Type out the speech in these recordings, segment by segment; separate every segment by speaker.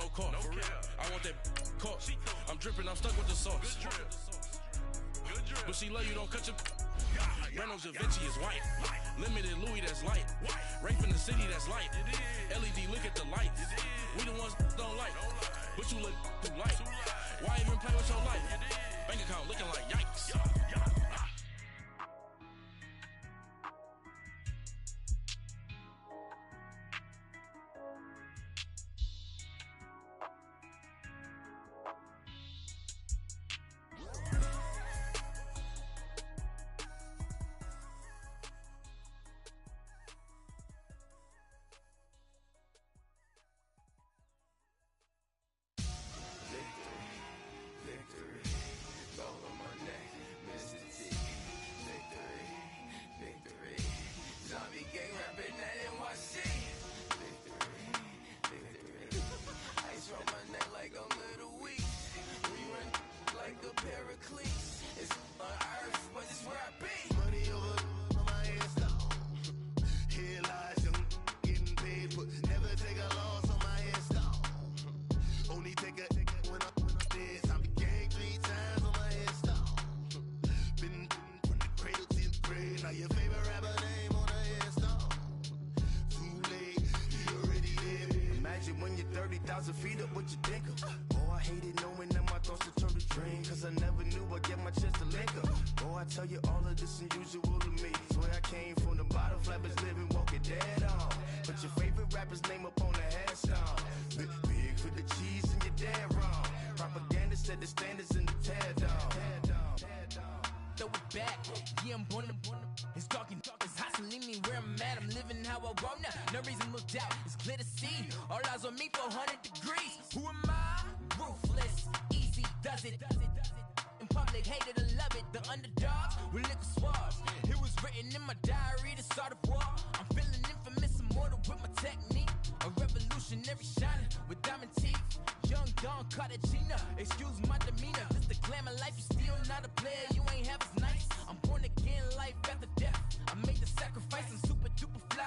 Speaker 1: no car, for real. I want that caught. I'm dripping, I'm stuck with the sauce. But she love you, don't cut your. Brando Javinci is white. Limited Louis, that's light. Rape in the city, that's light. LED, look at the lights. We the ones don't like. But you look too light. Why even play with your life? Bank account looking like yikes.
Speaker 2: Feet up, what you think of? Oh, I hated knowing that my thoughts would turn to dream, cause I never knew I'd get my chance to link up. Oh, I tell you all of this unusual to me. Swear I came from the bottom, flappers living, walking dead on. Put your favorite rapper's name up on the headstone. Big for the cheese and you're dead wrong. Propaganda set the standards in the tear down.
Speaker 3: Throw it back, yeah, I'm born to. It's dark, it's hot, so leave me where I'm at. I'm living how I want now. No reason to doubt, it's clear to see. All eyes on me, 400 degrees. Who am I? Ruthless, easy, does it. In public, hate it or love it. The underdogs with liquor swabs. It was written in my diary to start a war. I'm feeling infamous, immortal with my technique. A revolutionary shining with diamond teeth. Young Don Cartagena, excuse my demeanor. This the glamour life, you still not a player, you ain't half as nice. I'm born again, life after death. I made the sacrifice, I'm super duper fly.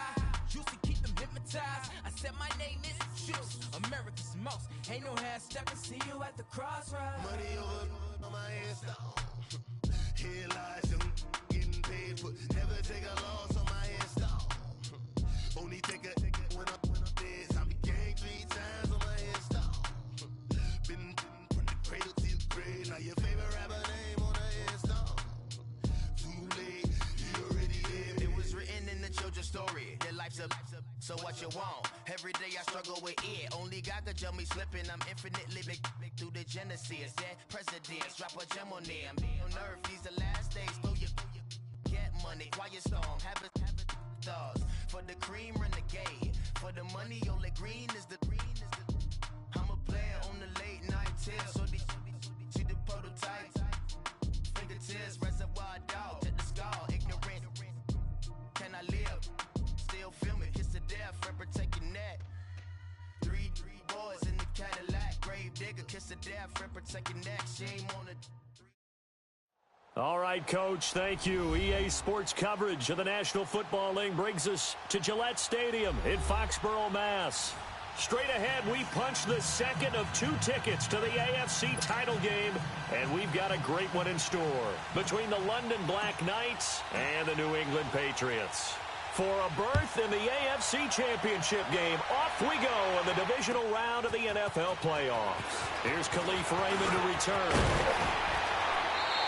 Speaker 3: Used to keep them hypnotized. I said my name is Juice, America's most. Ain't no half stepping, see you at the crossroads.
Speaker 2: Money over on my headstone. Here lies young, getting paid for. Never take a loss on my headstone. Only take a when I'm dead. I be gang 3 times on my headstone. Been from the cradle to the grave. Now your favorite rapper name on the headstone. Too late, you already dead. It was written in the children's story. Their life's a so what you want? Every day I struggle with it. Only God could jump me slipping. I'm infinitely big through the genesis. Dead presidents, drop a gem on them. On earth, these the last days. Throw your get money, quiet storm, habit thoughts. For the cream, renegade. For the money, only green is the. I'm a player on the late night tips. So they see the prototype. Fingertips, reservoir dog to the skull. Ignorant. Can I live? Still film it. Kiss the death, rep protect your neck. Three boys in the Cadillac. Grave digger, kiss the death, rep protect your neck. Shame on the.
Speaker 4: All right, Coach, thank you. EA Sports coverage of the National Football League brings us to Gillette Stadium in Foxborough, Mass. Straight ahead, we punch the second of 2 tickets to the AFC title game, and we've got a great one in store between the London Black Knights and the New England Patriots. For a berth in the AFC Championship game, off we go in the divisional round of the NFL playoffs. Here's Khalif Raymond to return.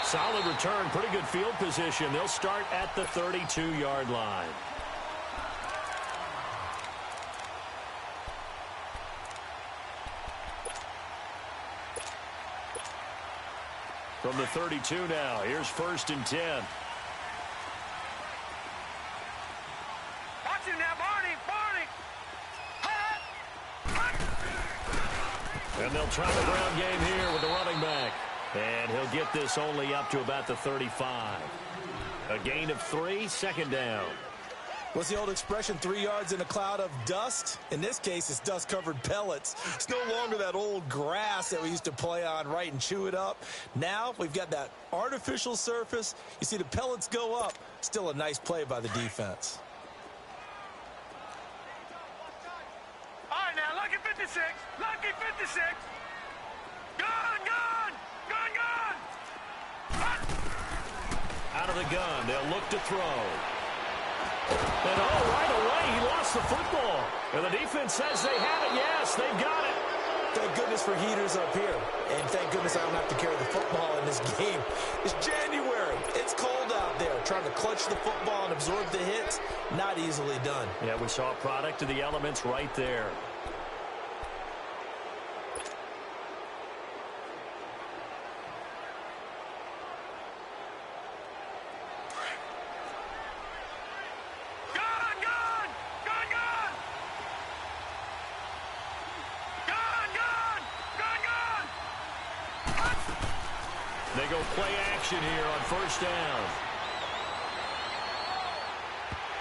Speaker 4: Solid return, pretty good field position. They'll start at the 32-yard line. From the 32 now, here's 1st and 10.
Speaker 5: Watch him now, Barney!
Speaker 4: And they'll try the ground game here with the running back. And he'll get this only up to about the 35. A gain of 3, 2nd down.
Speaker 6: What's the old expression, 3 yards in a cloud of dust? In this case, it's dust-covered pellets. It's no longer that old grass that we used to play on, right, and chew it up. Now we've got that artificial surface. You see the pellets go up. Still a nice play by the defense.
Speaker 5: All right, now, lucky 56. Lucky! Lucky 56. Gun, gun, gun, gun.
Speaker 4: Out of the gun, they'll look to throw. And right away, he lost the football. And the defense says they have it. Yes, they've got it.
Speaker 6: Thank goodness for heaters up here. And thank goodness I don't have to carry the football in this game. It's January. It's cold out there. Trying to clutch the football and absorb the hits, not easily done.
Speaker 4: Yeah, we saw a product of the elements right there. They go play action here on first down.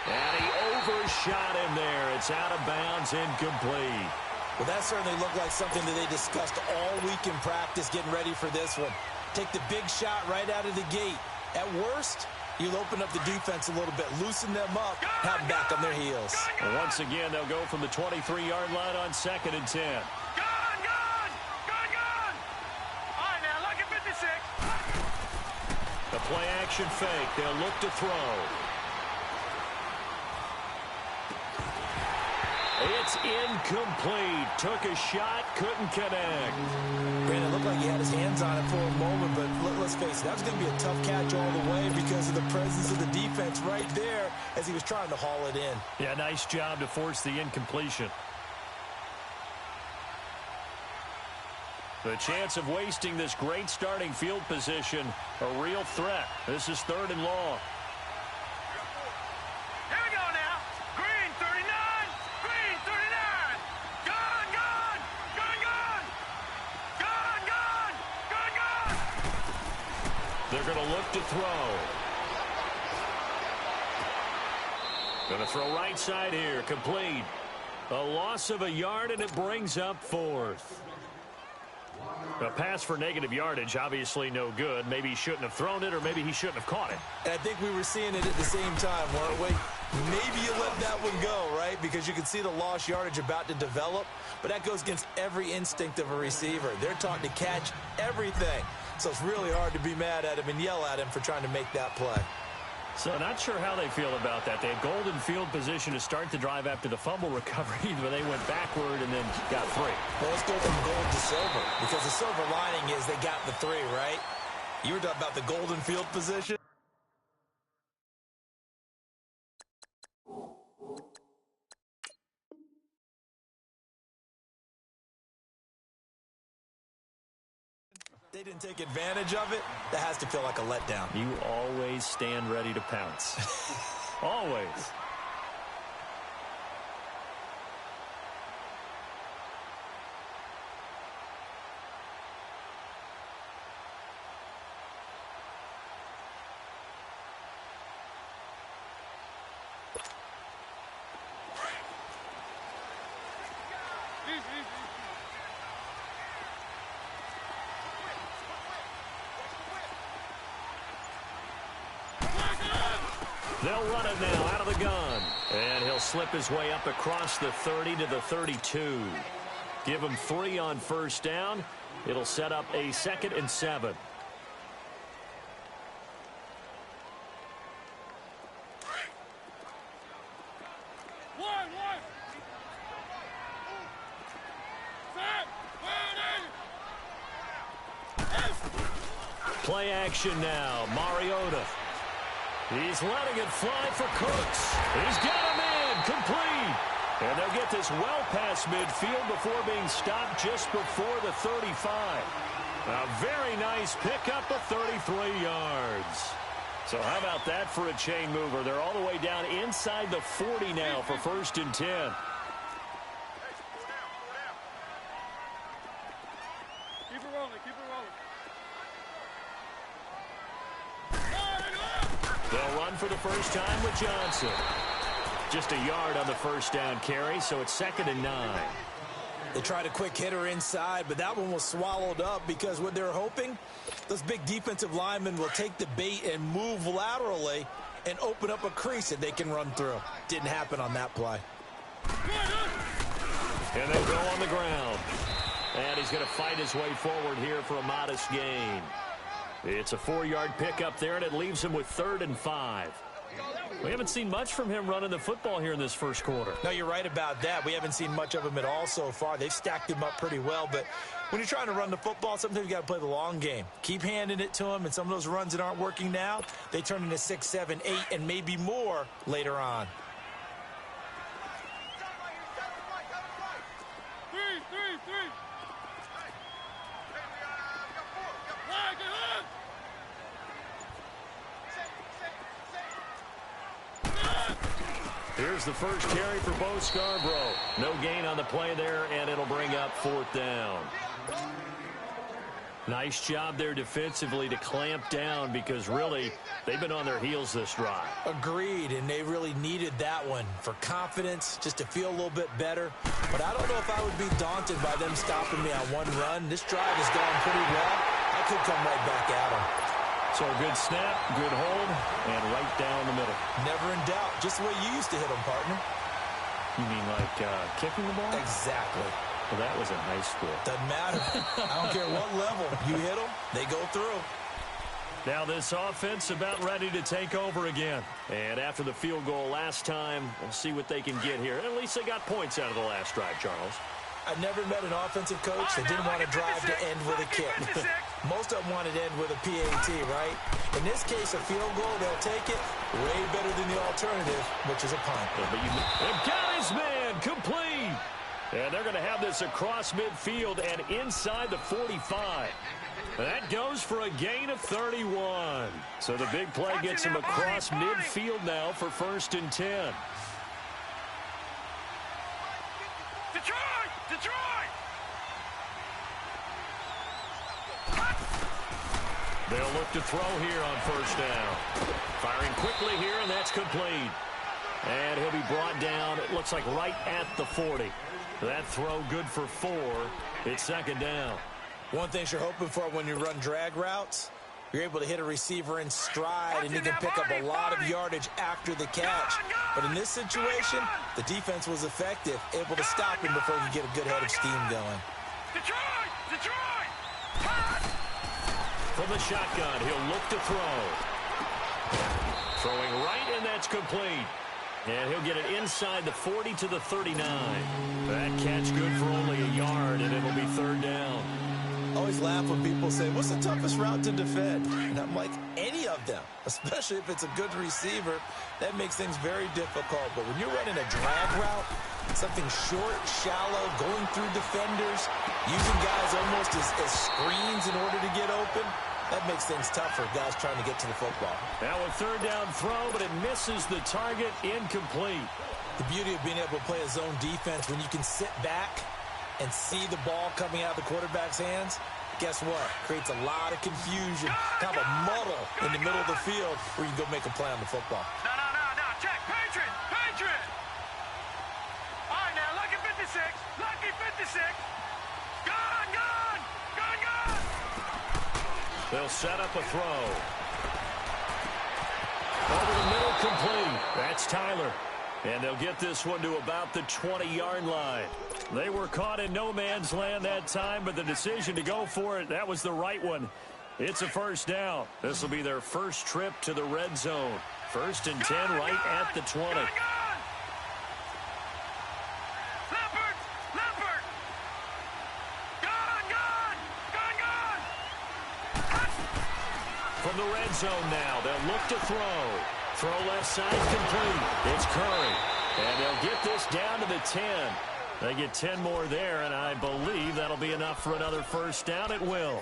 Speaker 4: And he overshot him there. It's out of bounds, incomplete.
Speaker 6: Well, that certainly looked like something that they discussed all week in practice getting ready for this one. Take the big shot right out of the gate. At worst, you'll open up the defense a little bit, loosen them up, have them back on their heels.
Speaker 4: And once again, they'll go from the 23-yard line on 2nd and 10. The play-action fake. They'll look to throw. It's incomplete. Took a shot, couldn't connect.
Speaker 6: Brandon, it looked like he had his hands on it for a moment, but let's face it, that was going to be a tough catch all the way because of the presence of the defense right there as he was trying to haul it in.
Speaker 4: Yeah, nice job to force the incompletion. The chance of wasting this great starting field position, a real threat. This is 3rd and long.
Speaker 5: Here we go now. Green 39. Green 39. Gun, gun. Gun, gun. Gun, gun. Gun, gun.
Speaker 4: They're going to look to throw. Going to throw right side here. Complete. A loss of a yard, and it brings up 4th. A pass for negative yardage, obviously no good. Maybe he shouldn't have thrown it, or maybe he shouldn't have caught it.
Speaker 6: And I think we were seeing it at the same time, weren't we? Maybe you let that one go, right? Because you can see the lost yardage about to develop. But that goes against every instinct of a receiver. They're taught to catch everything. So it's really hard to be mad at him and yell at him for trying to make that play.
Speaker 4: So not sure how they feel about that. They had golden field position to start the drive after the fumble recovery, but they went backward and then got 3.
Speaker 6: Well, let's go from gold to silver, because the silver lining is they got the 3, right? You were talking about the golden field position. They didn't take advantage of it. That has to feel like a letdown.
Speaker 4: You always stand ready to pounce. Always. They'll run it now out of the gun. And he'll slip his way up across the 30 to the 32. Give him 3 on first down. It'll set up a 2nd and 7. Play action now. Mariota. He's letting it fly for Cooks. He's got him in. Complete. And they'll get this well past midfield before being stopped just before the 35. A very nice pickup of 33 yards. So how about that for a chain mover? They're all the way down inside the 40 now for 1st and 10.
Speaker 5: Keep it rolling. Keep it rolling.
Speaker 4: They'll run for the first time with Johnson. Just a yard on the first down carry, so it's 2nd and 9.
Speaker 6: They tried a quick hitter inside, but that one was swallowed up because what they're hoping, those big defensive linemen will take the bait and move laterally and open up a crease that they can run through. Didn't happen on that play.
Speaker 4: And they'll go on the ground. And he's going to fight his way forward here for a modest gain. It's a 4-yard pickup there, and it leaves him with 3rd and 5. We haven't seen much from him running the football here in this first quarter.
Speaker 6: No, you're right about that. We haven't seen much of him at all so far. They've stacked him up pretty well, but when you're trying to run the football, sometimes you got to play the long game. Keep handing it to him, and some of those runs that aren't working now, they turn into 6, 7, 8, and maybe more later on.
Speaker 4: Here's the first carry for Bo Scarborough. No gain on the play there, and it'll bring up 4th down. Nice job there defensively to clamp down because really they've been on their heels this drive.
Speaker 6: Agreed, and they really needed that one for confidence, just to feel a little bit better. But I don't know if I would be daunted by them stopping me on one run. This drive has gone pretty well. I could come right back at them.
Speaker 4: So a good snap, good hold, and right down the middle.
Speaker 6: Never in doubt. Just the way you used to hit them, partner.
Speaker 4: You mean like kicking the ball?
Speaker 6: Exactly.
Speaker 4: Well, that was in high school.
Speaker 6: Doesn't matter. I don't care what level. You hit them, they go through.
Speaker 4: Now this offense about ready to take over again. And after the field goal last time, we'll see what they can get here. At least they got points out of the last drive, Charles.
Speaker 6: I've never met an offensive coach that didn't want to drive to end with a kick. Most of them wanted to end with a PAT, right? In this case, a field goal, they'll take it way better than the alternative, which is a punt.
Speaker 4: Yeah, but they've got his man complete. And they're going to have this across midfield and inside the 45. That goes for a gain of 31. So the big play gets him across midfield now for 1st and 10.
Speaker 5: Detroit!
Speaker 4: They'll look to throw here on 1st down. Firing quickly here, and that's complete. And he'll be brought down, it looks like right at the 40. That throw good for 4. It's 2nd down.
Speaker 6: One thing you're hoping for when you run drag routes, you're able to hit a receiver in stride, and you can pick up a lot of yardage after the catch. But in this situation, the defense was effective, able to stop him before you get a good head of steam going.
Speaker 5: Detroit!
Speaker 4: From the shotgun, he'll look to throw. Throwing right, and that's complete. And he'll get it inside the 40 to the 39. That catch good for only a yard, and it'll be 3rd down.
Speaker 6: I always laugh when people say, what's the toughest route to defend? And I'm like, any of them, especially if it's a good receiver. That makes things very difficult. But when you're running a drag route, something short, shallow, going through defenders, using guys almost as screens in order to get open, that makes things tough for guys trying to get to the football.
Speaker 4: Now a 3rd down throw, but it misses the target, incomplete.
Speaker 6: The beauty of being able to play a zone defense, when you can sit back and see the ball coming out of the quarterback's hands, guess what? Creates a lot of confusion, kind of a muddle in the middle of the field where you can go make a play on the football.
Speaker 5: No. Check. Patriot! All right, now, lucky 56. Gone!
Speaker 4: They'll set up a throw. Over the middle, complete. That's Tyler. And they'll get this one to about the 20-yard line. They were caught in no man's land that time, but the decision to go for it, that was the right one. It's a 1st down. This will be their first trip to the red zone. 1st and 10 right at the 20.
Speaker 5: Leopard! Gone!
Speaker 4: From the red zone now, they'll look to throw. Throw left side complete. It's Curry. And they'll get this down to the 10. They get 10 more there, and I believe that'll be enough for another 1st down. It will.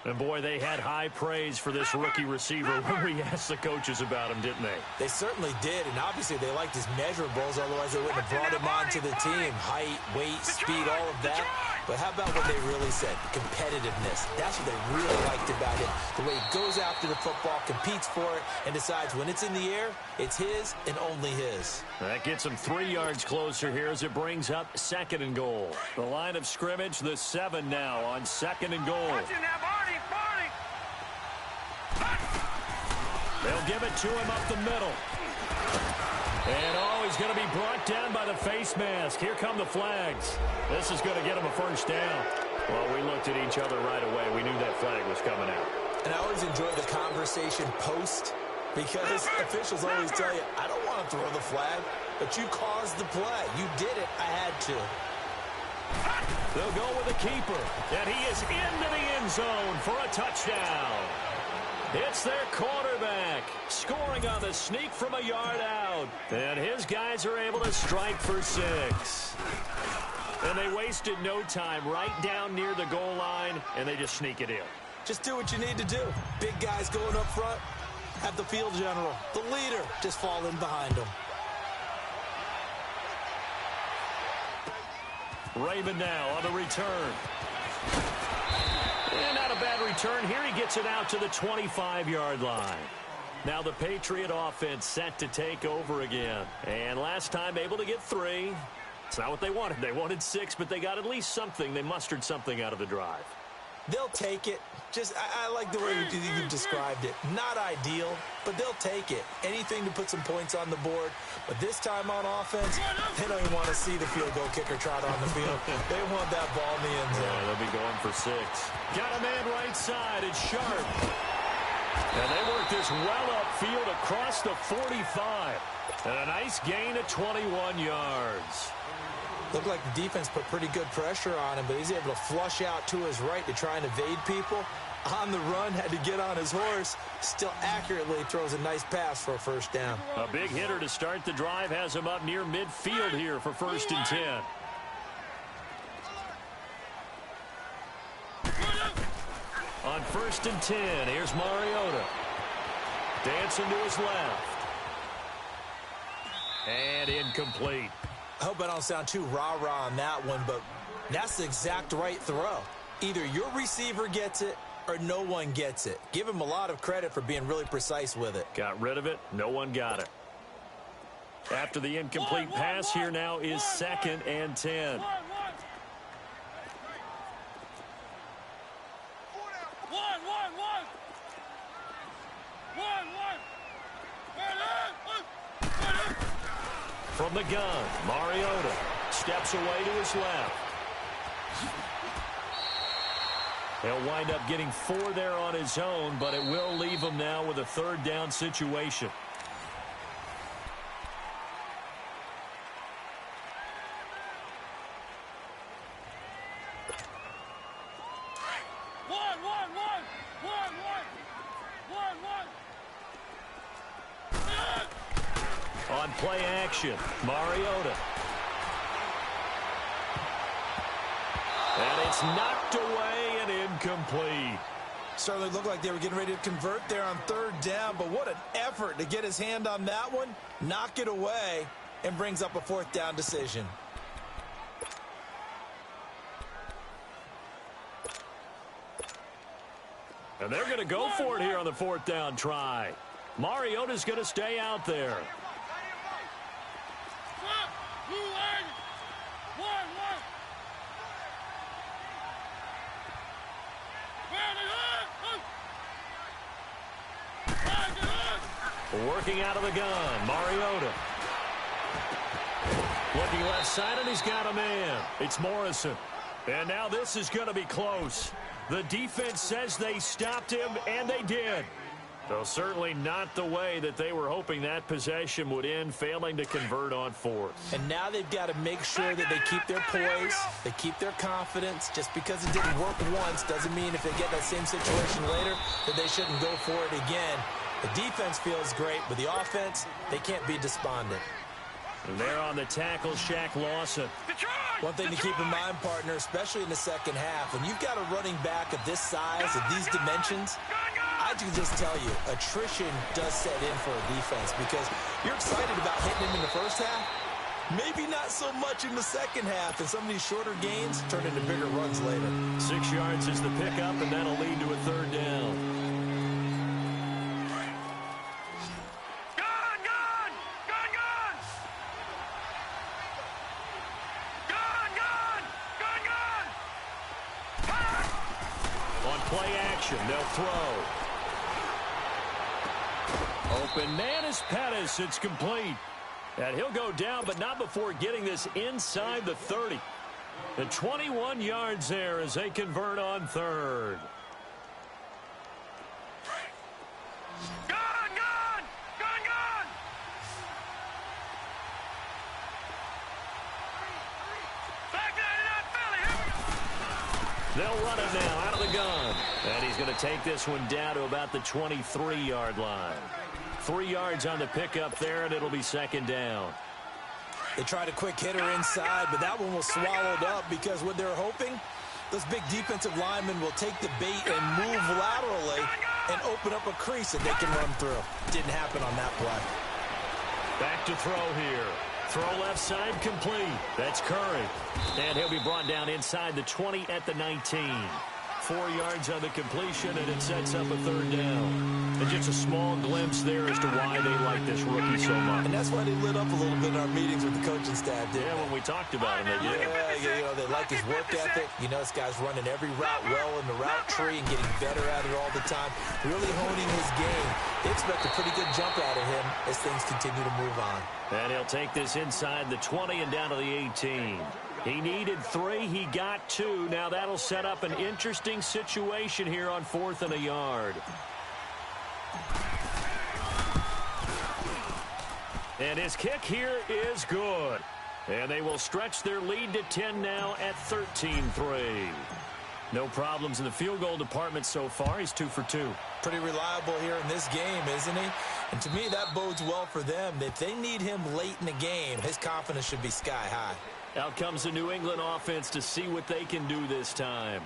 Speaker 4: And, boy, they had high praise for this rookie receiver when we asked the coaches about him, didn't they?
Speaker 6: They certainly did, and obviously they liked his measurables, otherwise they wouldn't have brought him onto the team. Height, weight, speed, all of that. But how about what they really said? Competitiveness. That's what they really liked about him. The way he goes after the football, competes for it, and decides when it's in the air, it's his and only his.
Speaker 4: That gets him 3 yards closer here as it brings up 2nd and goal. The line of scrimmage, the 7 now on 2nd and goal.
Speaker 5: Barney!
Speaker 4: They'll give it to him up the middle. And, oh, he's going to be brought down by the face mask. Here come the flags. This is going to get him a first down. Well, we looked at each other right away. We knew that flag was coming out.
Speaker 6: And I always enjoy the conversation post because officials always tell you, I don't want to throw the flag, but you caused the play. You did it. I had to.
Speaker 4: They'll go with the keeper, and he is into the end zone for a touchdown. It's their quarterback scoring on the sneak from a yard out. And his guys are able to strike for 6. And they wasted no time right down near the goal line, and they just sneak it in.
Speaker 6: Just do what you need to do. Big guys going up front. Have the field general, the leader, just fall in behind him.
Speaker 4: Raymond now on the return. And not a bad return. Here he gets it out to the 25-yard line. Now the Patriot offense set to take over again. And last time able to get 3. It's not what they wanted. They wanted 6, but they got at least something. They mustered something out of the drive.
Speaker 6: They'll take it. Just, I like the way you described it. Not ideal, but they'll take it. Anything to put some points on the board. But this time on offense, they don't even want to see the field goal kicker trot on the field. They want that ball in the end zone.
Speaker 4: Yeah, they'll be going for 6. Got a man right side. It's Sharp. And they work this well upfield across the 45. And a nice gain of 21 yards.
Speaker 6: Looked like the defense put pretty good pressure on him, but he's able to flush out to his right to try and evade people. On the run, had to get on his horse. Still accurately throws a nice pass for a first down.
Speaker 4: A big hitter to start the drive has him up near midfield here for 1st and 10. On 1st and 10, here's Mariota. Dancing to his left. And incomplete.
Speaker 6: I hope I don't sound too rah-rah on that one, but that's the exact right throw. Either your receiver gets it or no one gets it. Give him a lot of credit for being really precise with it.
Speaker 4: Got rid of it. No one got it. After the incomplete pass, here now is 2nd and 10. From the gun, Mariota steps away to his left. He'll wind up getting 4 there on his own, but it will leave him now with a 3rd down situation. On play action, Mariota. And it's knocked away and incomplete.
Speaker 6: Certainly looked like they were getting ready to convert there on 3rd down, but what an effort to get his hand on that one, knock it away, and brings up a 4th down decision.
Speaker 4: And they're going to go for it here on the 4th down try. Mariota's going to stay out there. Working out of the gun, Mariota. Looking left side, and he's got a man. It's Morrison. And now this is going to be close. The defense says they stopped him, and they did. So certainly not the way that they were hoping that possession would end, failing to convert on 4th.
Speaker 6: And now they've got to make sure that they keep their poise, they keep their confidence. Just because it didn't work once doesn't mean if they get that same situation later that they shouldn't go for it again. The defense feels great, but the offense, they can't be despondent.
Speaker 4: And there on the tackle, Shaq Lawson.
Speaker 6: One thing to keep in mind, partner, especially in the second half, when you've got a running back of this size, of these dimensions, I can just tell you, attrition does set in for a defense because you're excited about hitting him in the first half. Maybe not so much in the second half, and some of these shorter gains turn into bigger runs later.
Speaker 4: 6 yards is the pickup, and that'll lead to a 3rd down. Play action, they'll throw. Open man is Pettis, it's complete. And he'll go down, but not before getting this inside the 30. The 21 yards there as they convert on third.
Speaker 5: Gone, gone, gone, gone. Back 99 Philly, here we go.
Speaker 4: They'll run it now out of the gun. And he's going to take this one down to about the 23-yard line. 3 yards on the pickup there, and it'll be second down.
Speaker 6: They tried a quick hitter inside, but that one was swallowed up because what they're hoping, those big defensive linemen will take the bait and move laterally and open up a crease that they can run through. Didn't happen on that play.
Speaker 4: Back to throw here. Throw left side complete. That's Curry. And he'll be brought down inside the 20 at the 19. 4 yards on the completion, and it sets up a third down. And just a small glimpse there as to why they like this rookie so much.
Speaker 6: And that's why they lit up a little bit in our meetings with the coaching staff, didn't they?
Speaker 4: When we talked about him, they did.
Speaker 6: Yeah, they like his work ethic. This guy's running every route well in the route tree and getting better at it all the time, really honing his game. They expect a pretty good jump out of him as things continue to move on.
Speaker 4: And he'll take this inside the 20 and down to the 18. He needed 3. He got 2. Now that'll set up an interesting situation here on 4th and a yard. And his kick here is good. And they will stretch their lead to 10 now at 13-3. No problems in the field goal department so far. He's 2 for 2.
Speaker 6: Pretty reliable here in this game, isn't he? And to me, that bodes well for them. If they need him late in the game, his confidence should be sky high.
Speaker 4: Out comes the New England offense to see what they can do this time.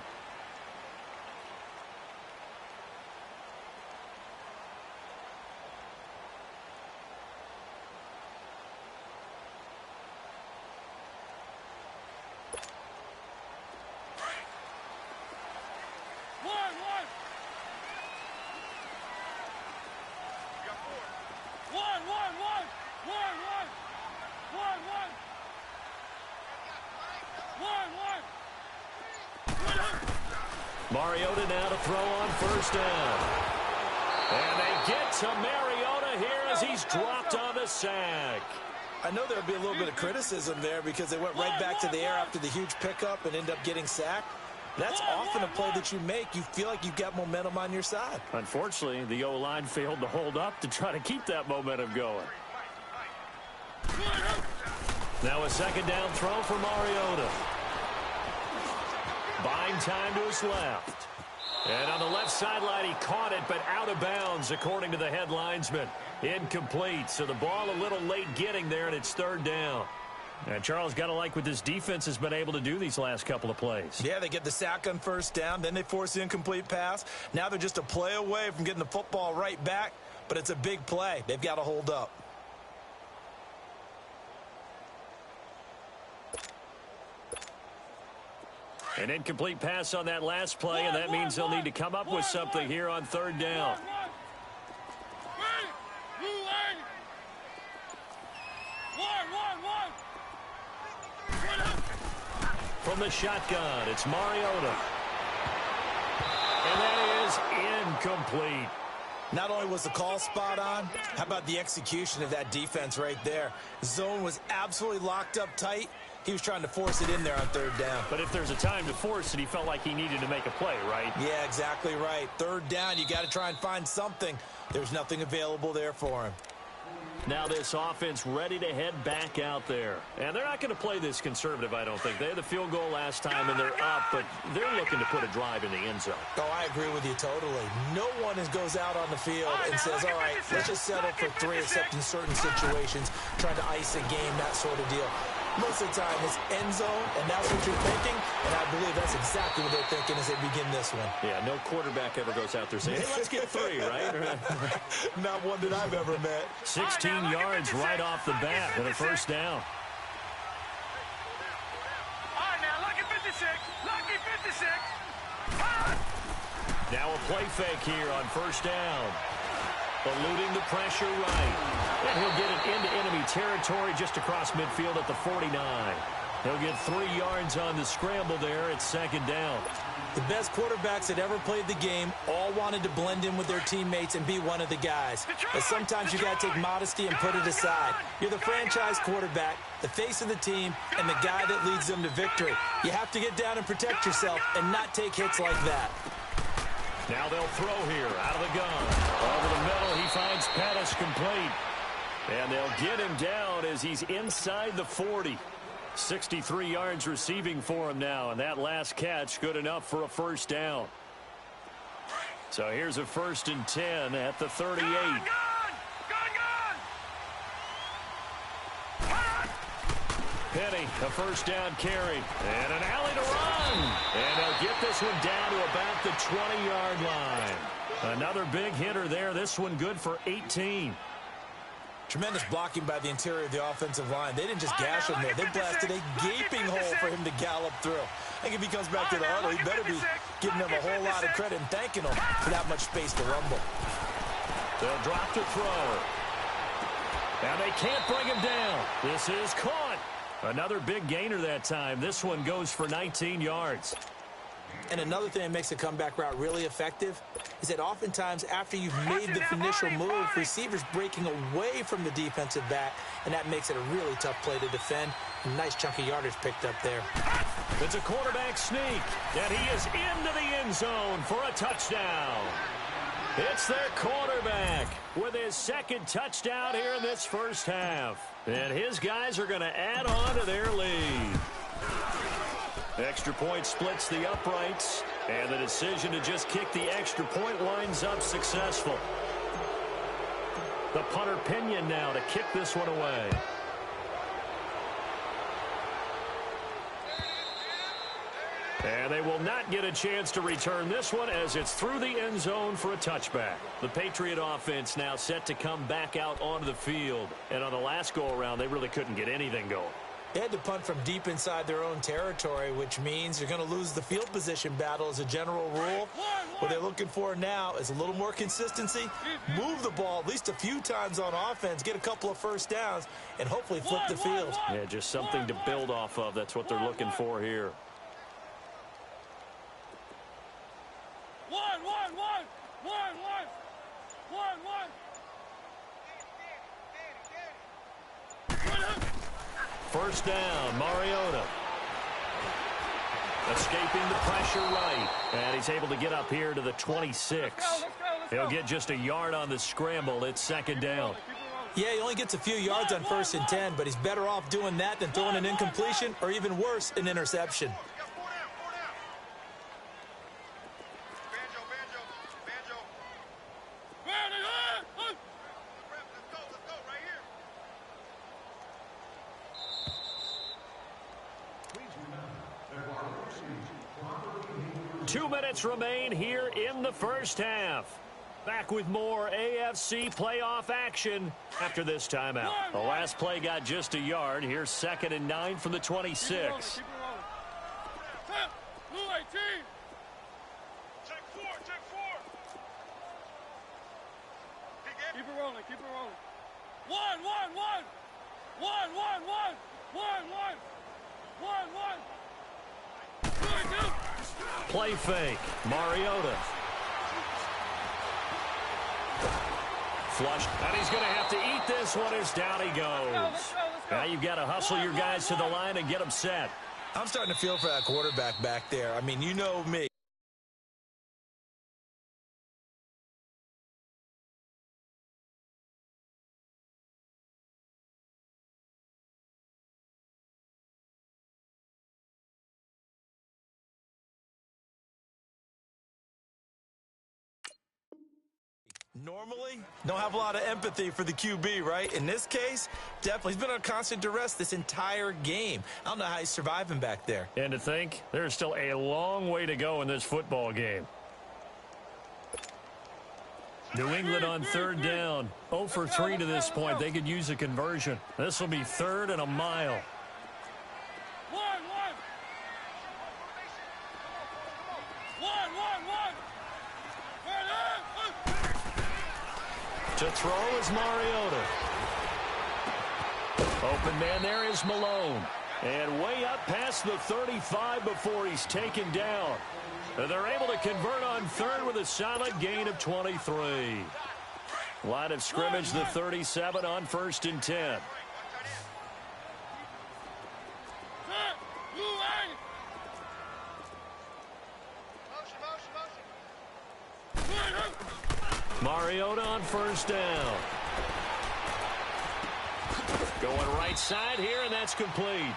Speaker 4: Mariota now to throw on first down. And they get to Mariota here as he's dropped on the sack.
Speaker 6: I know there'll be a little bit of criticism there because they went right back to the air after the huge pickup and end up getting sacked. That's often a play that you make. You feel like you've got momentum on your side.
Speaker 4: Unfortunately, the O-line failed to hold up to try to keep that momentum going. Now a second down throw for Mariota. Buying time to his left. And on the left sideline, he caught it, but out of bounds, according to the head linesman. Incomplete, so the ball a little late getting there, and it's third down. And Charles, got to like what this defense has been able to do these last couple of plays.
Speaker 6: Yeah, they get the sack on first down, then they force the incomplete pass. Now they're just a play away from getting the football right back, but it's a big play. They've got to hold up.
Speaker 4: An incomplete pass on that last play, and that means they'll need to come up with something here on third down. From the shotgun, it's Mariota. And that is incomplete.
Speaker 6: Not only was the call spot on, how about the execution of that defense right there? Zone was absolutely locked up tight. He was trying to force it in there on third down.
Speaker 4: But if there's a time to force it, he felt like he needed to make a play, right?
Speaker 6: Yeah, exactly right. Third down, you got to try and find something. There's nothing available there for him.
Speaker 4: Now this offense ready to head back out there. And they're not going to play this conservative, I don't think. They had the field goal last time, and they're up, but they're looking to put a drive in the end zone.
Speaker 6: Oh, I agree with you totally. No one goes out on the field and says, all right, let's just settle for 3, except in certain situations, trying to ice a game, that sort of deal. Most of the time, it's end zone, and that's what you're thinking, and I believe that's exactly what they're thinking as they begin this one.
Speaker 4: Yeah, no quarterback ever goes out there saying, hey, let's get 3, right?
Speaker 6: Not one that I've ever met.
Speaker 4: 16 yards right off the bat and a first down.
Speaker 5: All right, now, lucky 56. Lucky 56.
Speaker 4: Now a play fake here on first down. Eluding the pressure right. And he'll get it into enemy territory just across midfield at the 49. He'll get 3 yards on the scramble there. It's second down.
Speaker 6: The best quarterbacks that ever played the game all wanted to blend in with their teammates and be one of the guys. But sometimes you got to take modesty and put it aside. You're the franchise quarterback, the face of the team, and the guy that leads them to victory. You have to get down and protect yourself and not take hits like that.
Speaker 4: Now they'll throw here out of the gun. Over the middle, he finds Pettis complete. And they'll get him down as he's inside the 40. 63 yards receiving for him now, and that last catch good enough for a first down. So here's a 1st and 10 at the 38. Penny, a first down carry, and an alley to run. And they'll get this one down to about the 20-yard line. Another big hitter there, this one good for 18.
Speaker 6: Tremendous blocking by the interior of the offensive line. They didn't just gash him there. They blasted a gaping hole for him to gallop through. I think if he comes back to the huddle, he better be giving them a whole lot of credit and thanking them for that much space to rumble.
Speaker 4: They'll drop to throw. And they can't bring him down. This is caught. Another big gainer that time. This one goes for 19 yards.
Speaker 6: And another thing that makes the comeback route really effective is that oftentimes after you've made the initial move, receivers breaking away from the defensive back, and that makes it a really tough play to defend. A nice chunk of yardage picked up there.
Speaker 4: It's a quarterback sneak, and he is into the end zone for a touchdown. It's their quarterback with his second touchdown here in this first half. And his guys are going to add on to their lead. Extra point splits the uprights, and the decision to just kick the extra point winds up successful. The punter Pinion now to kick this one away. And they will not get a chance to return this one as it's through the end zone for a touchback. The Patriot offense now set to come back out onto the field. And on the last go-around, they really couldn't get anything going.
Speaker 6: They had to punt from deep inside their own territory, which means you're going to lose the field position battle as a general rule. What they're looking for now is a little more consistency, move the ball at least a few times on offense, get a couple of first downs, and hopefully flip the field.
Speaker 4: Yeah, just something to build off of. That's what they're looking for here. First down, Mariota. Escaping the pressure right. And he's able to get up here to the 26. He'll get just a yard on the scramble. It's second down.
Speaker 6: Yeah, he only gets a few yards on 1st and 10, but he's better off doing that than throwing an incompletion or even worse, an interception.
Speaker 4: Remain here in the first half. Back with more AFC playoff action after this timeout. The last play got just a yard. Here's 2nd and 9 from the 26.
Speaker 5: Keep it rolling. Keep it rolling. One.
Speaker 4: Play fake. Mariota. Flushed. And he's going to have to eat this one as down he goes.
Speaker 5: Let's go.
Speaker 4: Now you've got to hustle your guys to the line and get them set.
Speaker 6: I'm starting to feel for that quarterback back there. I mean, you know me. Normally, don't have a lot of empathy for the QB, right? In this case, definitely. He's been on constant duress this entire game. I don't know how he's surviving back there.
Speaker 4: And to think, there's still a long way to go in this football game. New England on 3rd down. 0 for 3 to this point. They could use a conversion. This will be 3rd and a mile. To throw is Mariota. Open man there is Malone. And way up past the 35 before he's taken down. They're able to convert on third with a solid gain of 23. Line of scrimmage, the 37 on 1st and 10. Mariota on 1st down. Going right side here, and that's complete.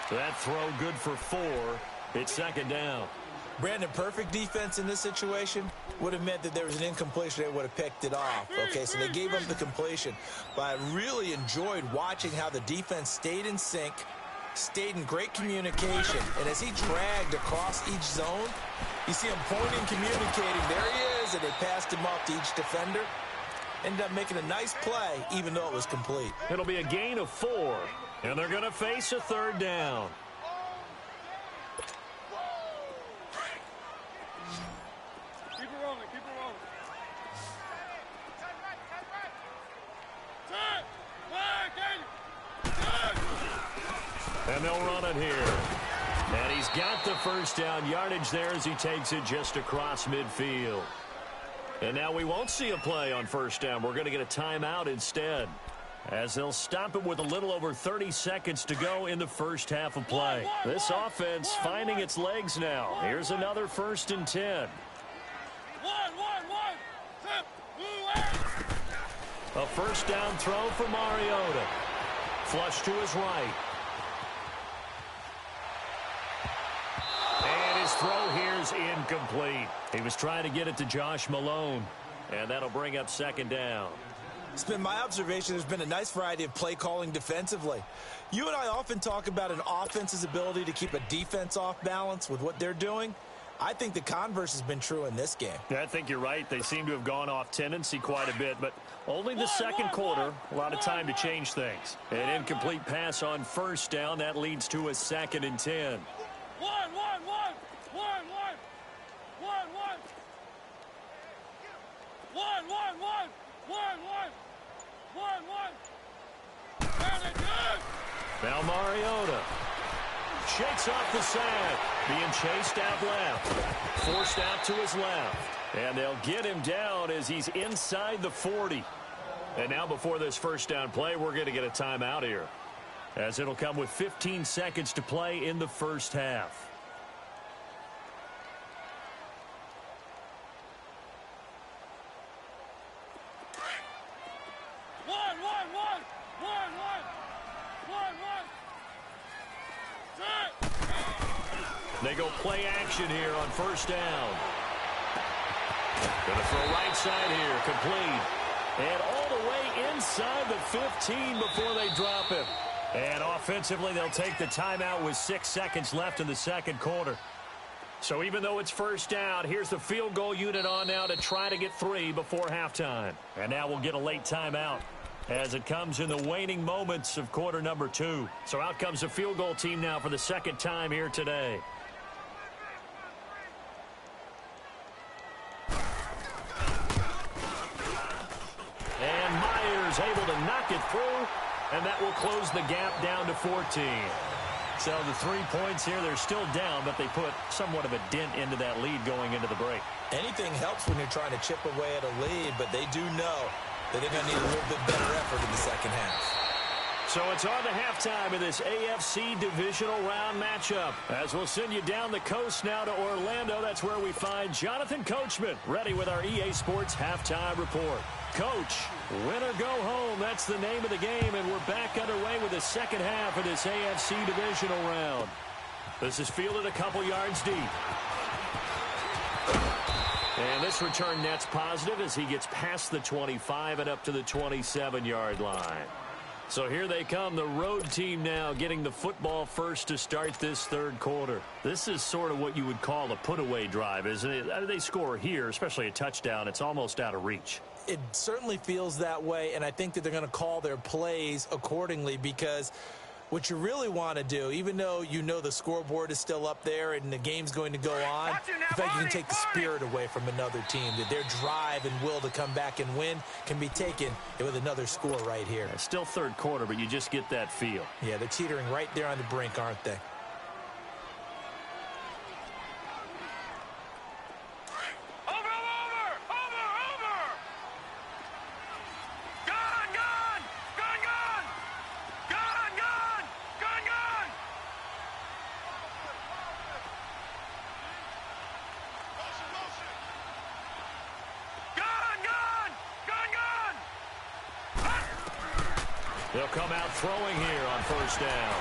Speaker 4: That throw good for 4. It's 2nd down.
Speaker 6: Brandon, perfect defense in this situation would have meant that there was an incompletion. They would have picked it off. Okay, so they gave up the completion. But I really enjoyed watching how the defense stayed in sync, stayed in great communication. And as he dragged across each zone, you see him pointing, communicating. There he is, and they passed him off to each defender. Ended up making a nice play, even though it was complete.
Speaker 4: It'll be a gain of 4, and they're going to face a 3rd down.
Speaker 5: Keep it rolling, keep it rolling.
Speaker 4: And they'll run it here. And he's got the 1st down yardage there as he takes it just across midfield. And now we won't see a play on 1st down. We're going to get a timeout instead, as they'll stop it with a little over 30 seconds to go in the first half of play. This offense finding its legs now. Here's another 1st and 10. A 1st down throw for Mariota. Flush to his right. And his throw here's incomplete. He was trying to get it to Josh Malone, and that'll bring up 2nd down.
Speaker 6: It's been my observation there's been a nice variety of play calling defensively. You and I often talk about an offense's ability to keep a defense off balance with what they're doing. I think the converse has been true in this game.
Speaker 4: Yeah, I think you're right. They seem to have gone off tendency quite a bit, but only the 2nd quarter. A lot of time to change things. An incomplete pass on 1st down. That leads to a 2nd and 10. Now Mariota shakes off the sack, being chased out left, forced out to his left, and they'll get him down as he's inside the 40. And now before this 1st down play, we're going to get a timeout here, as it'll come with 15 seconds to play in the first half. They go play action here on 1st down. Going to throw right side here, complete. And all the way inside the 15 before they drop him. And offensively, they'll take the timeout with 6 seconds left in the 2nd quarter. So even though it's 1st down, here's the field goal unit on now to try to get 3 before halftime. And now we'll get a late timeout as it comes in the waning moments of quarter number 2. So out comes the field goal team now for the 2nd time here today. And Myers able to knock it through, and that will close the gap down to 14. So the 3 points here, they're still down, but they put somewhat of a dent into that lead going into the break.
Speaker 6: Anything helps when you're trying to chip away at a lead, but they do know that they're going to need a little bit better effort in the 2nd half.
Speaker 4: So it's on to halftime of this AFC divisional round matchup. As we'll send you down the coast now to Orlando, that's where we find Jonathan Coachman ready with our EA Sports halftime report. Coach, win or go home, that's the name of the game, and we're back underway with the 2nd half of this AFC divisional round. This is fielded a couple yards deep. And this return net's positive as he gets past the 25 and up to the 27-yard line. So here they come, the road team now getting the football first to start this 3rd quarter. This is sort of what you would call a put-away drive, isn't it? They score here, especially a touchdown. It's almost out of reach.
Speaker 6: It certainly feels that way, and I think that they're going to call their plays accordingly because What you really want to do, even though you know the scoreboard is still up there and the game's going to go on, the fact you can take the spirit away from another team, that their drive and will to come back and win can be taken with another score right here.
Speaker 4: Yeah, still third quarter, but you just get that feel.
Speaker 6: Yeah, they're teetering right there on the brink, aren't they?
Speaker 4: They'll come out throwing here on first down.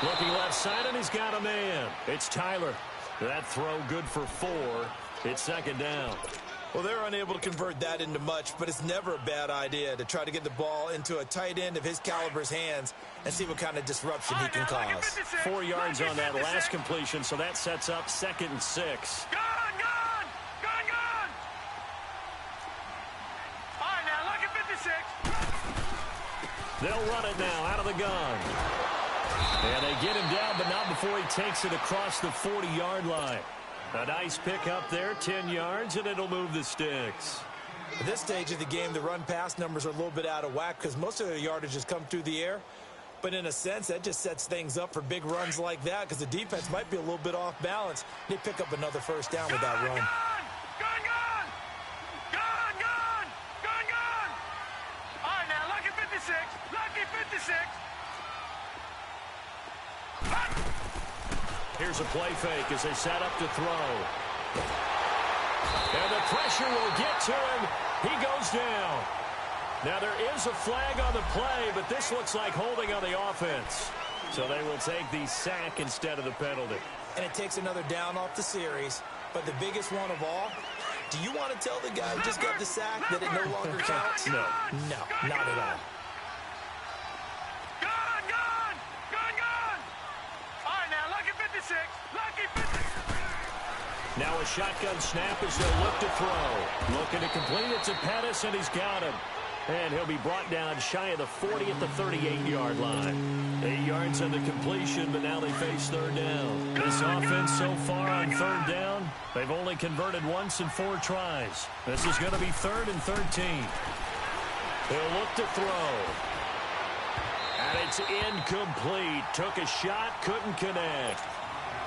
Speaker 4: Looking left side, and he's got a man. It's Tyler. That throw good for 4. It's second down.
Speaker 6: Well, they're unable to convert that into much, but it's never a bad idea to try to get the ball into a tight end of his caliber's hands and see what kind of disruption he can cause.
Speaker 4: 4 yards on that last completion, so that sets up 2nd and 6. They'll run it now out of the gun. And they get him down, but not before he takes it across the 40-yard line. A nice pick up there, 10 yards, and it'll move the sticks.
Speaker 6: At this stage of the game, the run-pass numbers are a little bit out of whack because most of their yardage has come through the air. But in a sense, that just sets things up for big runs like that because the defense might be a little bit off balance. They pick up another first down with that run.
Speaker 4: Here's a play fake as they set up to throw. And the pressure will get to him. He goes down. Now there is a flag on the play, but this looks like holding on the offense. So they will take the sack instead of the penalty.
Speaker 6: And it takes another down off the series. But the biggest one of all, do you want to tell the guy who just got the sack that it no longer counts?
Speaker 4: No.
Speaker 6: No, not at all.
Speaker 4: Now a shotgun snap as they'll look to throw. Looking to complete it to Pettis, and he's got him. And he'll be brought down shy of the 40 at the 38-yard line. 8 yards on the completion, but now they face third down. This offense so far on third down, they've only converted once in 4 tries. This is going to be 3rd and 13. He'll look to throw. And it's incomplete. Took a shot, couldn't connect.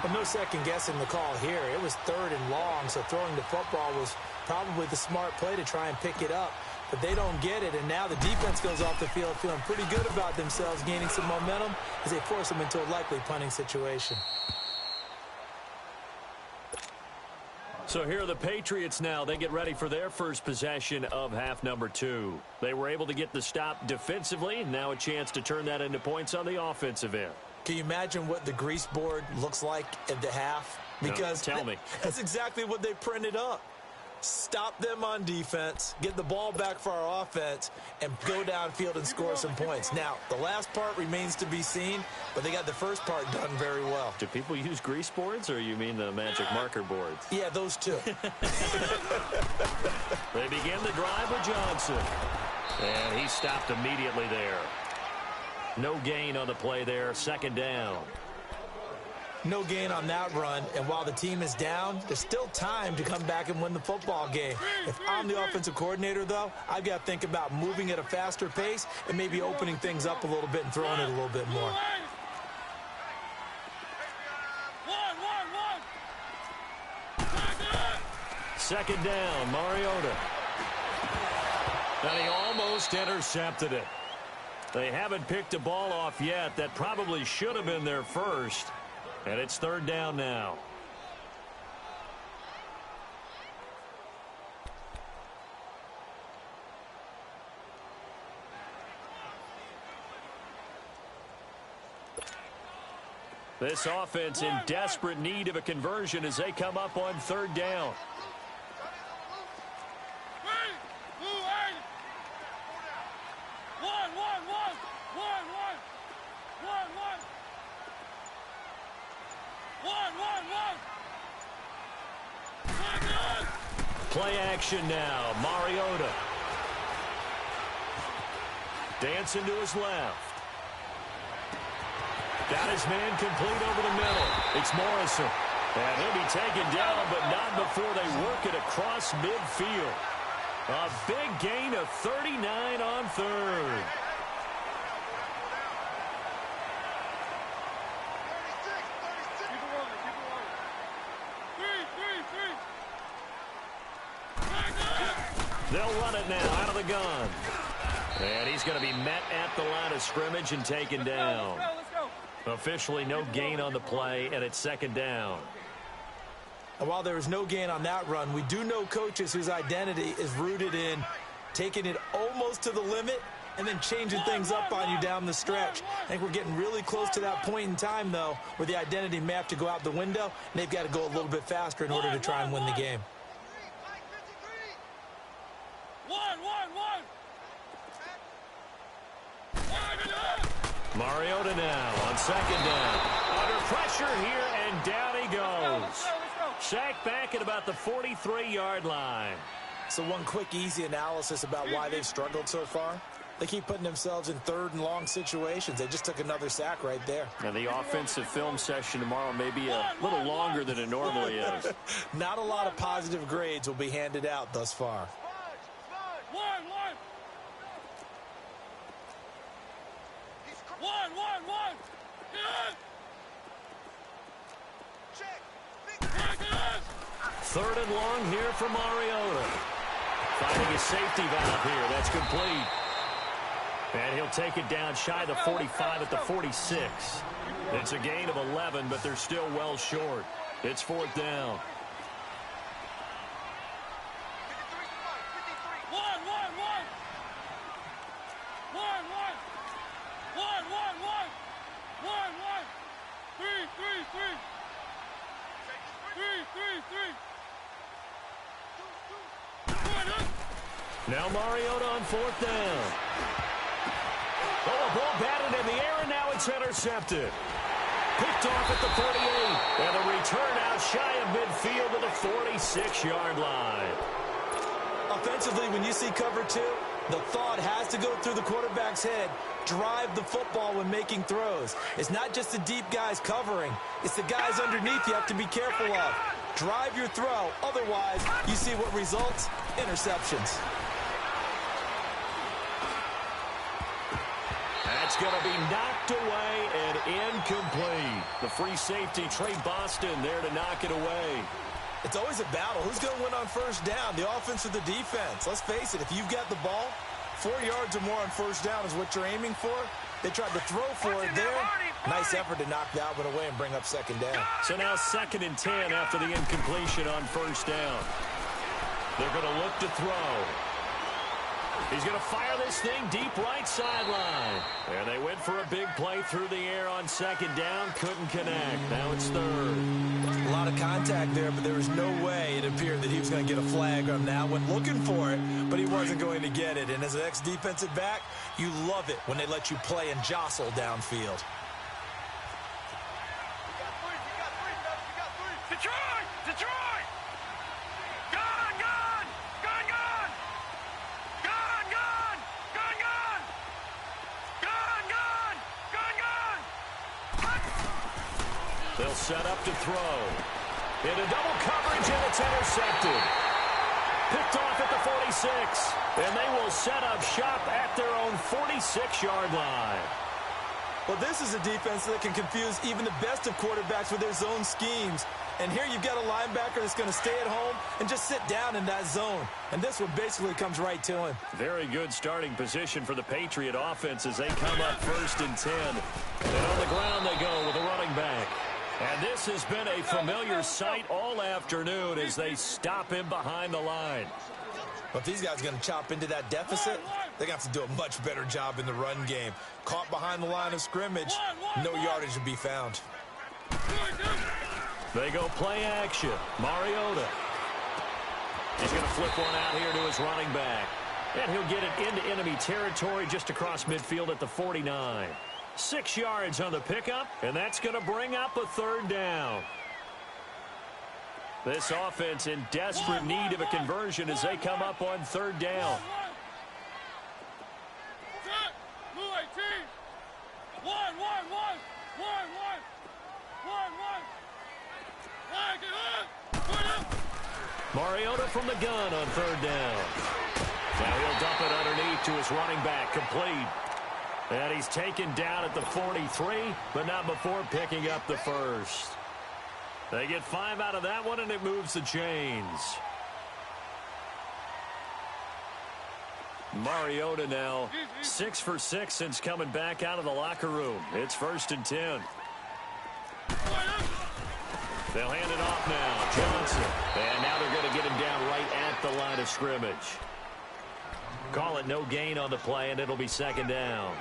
Speaker 6: Well, no second guessing the call here. It was 3rd and long, so throwing the football was probably the smart play to try and pick it up. But they don't get it, and now the defense goes off the field feeling pretty good about themselves, gaining some momentum as they force them into a likely punting situation.
Speaker 4: So here are the Patriots now. They get ready for their first possession of half number 2. They were able to get the stop defensively. Now a chance to turn that into points on the offensive end.
Speaker 6: Can you imagine what the grease board looks like at the half? Because
Speaker 4: no, tell me.
Speaker 6: That's exactly what they printed up. Stop them on defense, get the ball back for our offense, and go downfield and score some points. Now, the last part remains to be seen, but they got the first part done very well.
Speaker 4: Do people use grease boards, or you mean the magic marker boards?
Speaker 6: Yeah, those two.
Speaker 4: They begin the drive with Johnson. And he stopped immediately there. No gain on the play there, 2nd down.
Speaker 6: No gain on that run, and while the team is down, there's still time to come back and win the football game. If I'm the offensive coordinator, though, I've got to think about moving at a faster pace and maybe opening things up a little bit and throwing it a little bit more.
Speaker 4: Second down, Mariota. And he almost intercepted it. They haven't picked a ball off yet. That probably should have been their first. And it's 3rd down now. This offense in desperate need of a conversion as they come up on 3rd down. Play action now. Mariota. Dancing to his left. Got his man complete over the middle. It's Morrison. And he'll be taken down, but not before they work it across midfield. A big gain of 39 on third. They'll run it now out of the gun. And he's going to be met at the line of scrimmage and taken down.
Speaker 5: Let's go.
Speaker 4: Officially no gain on the play, and it's second down.
Speaker 6: And while there is no gain on that run, we do know coaches whose identity is rooted in taking it almost to the limit and then changing things up on you down the stretch. I think we're getting really close to that point in time, though, where the identity may have to go out the window, and they've got to go a little bit faster in order to try and win the game.
Speaker 4: Mariota now on second down. Under pressure here, and down he goes. Sacked back at about the 43-yard line.
Speaker 6: So one quick, easy analysis about why they've struggled so far. They keep putting themselves in third and long situations. They just took another sack right there.
Speaker 4: And the offensive film session tomorrow may be a little longer than it normally is.
Speaker 6: Not a lot of positive grades will be handed out thus far.
Speaker 4: Third and long here for Mariota. Finding his safety valve here. That's complete. And he'll take it down shy of the 45 at the 46. It's a gain of 11, but they're still well short. It's fourth down. Now Mariota on fourth down. Oh, a ball batted in the air, and now it's intercepted. Picked off at the 48. And a return out shy of midfield to the 46-yard line.
Speaker 6: Offensively, when you see cover two, the thought has to go through the quarterback's head. Drive the football when making throws. It's not just the deep guys covering. It's the guys underneath you have to be careful of. Drive your throw. Otherwise, you see what results? Interceptions.
Speaker 4: That's going to be knocked away and incomplete. The free safety, Trey Boston, there to knock it away.
Speaker 6: It's always a battle. Who's going to win on first down, the offense or the defense? Let's face it, if you've got the ball, 4 yards or more on first down is what you're aiming for. They tried to throw for it there. Nice effort to knock that one away and bring up second down.
Speaker 4: So now 2nd and 10 after the incompletion on first down. They're going to look to throw. He's going to fire this thing deep right sideline. And they went for a big play through the air on second down. Couldn't connect. Now it's third.
Speaker 6: A lot of contact there, but there was no way it appeared that he was going to get a flag on that one. Looking for it, but he wasn't going to get it. And as an ex-defensive back, you love it when they let you play and jostle downfield.
Speaker 5: Detroit! Detroit! Gone! Gone! Gone! Gone! Gone! Gone! Gone! Gone! Gone! Gone! Gone! Gone!
Speaker 4: They'll set up to throw. Into double coverage, and it's intercepted. Picked off at the 46. And they will set up shop at their own 46-yard line.
Speaker 6: Well, this is a defense that can confuse even the best of quarterbacks with their zone schemes. And here you've got a linebacker that's going to stay at home and just sit down in that zone. And this one basically comes right to him.
Speaker 4: Very good starting position for the Patriot offense as they come up 1st and 10. And on the ground they go with a running back. And this has been a familiar sight all afternoon as they stop him behind the line.
Speaker 6: But if these guys are going to chop into that deficit, they're going to have to do a much better job in the run game. Caught behind the line of scrimmage, no yardage to be found.
Speaker 4: They go play action. Mariota. He's going to flip one out here to his running back. And he'll get it into enemy territory just across midfield at the 49. 6 yards on the pickup, and that's going to bring up a third down. This offense in desperate need of a conversion as they come up on third down. Mariota from the gun on third down. Now he'll dump it underneath to his running back, complete. And he's taken down at the 43, but not before picking up the first. They get 5 out of that one, and it moves the chains. Mariota now 6 for 6 since coming back out of the locker room. It's 1st and 10. They'll hand it off now. Johnson. And now they're going to get him down right at the line of scrimmage. Call it no gain on the play, and it'll be 2nd down.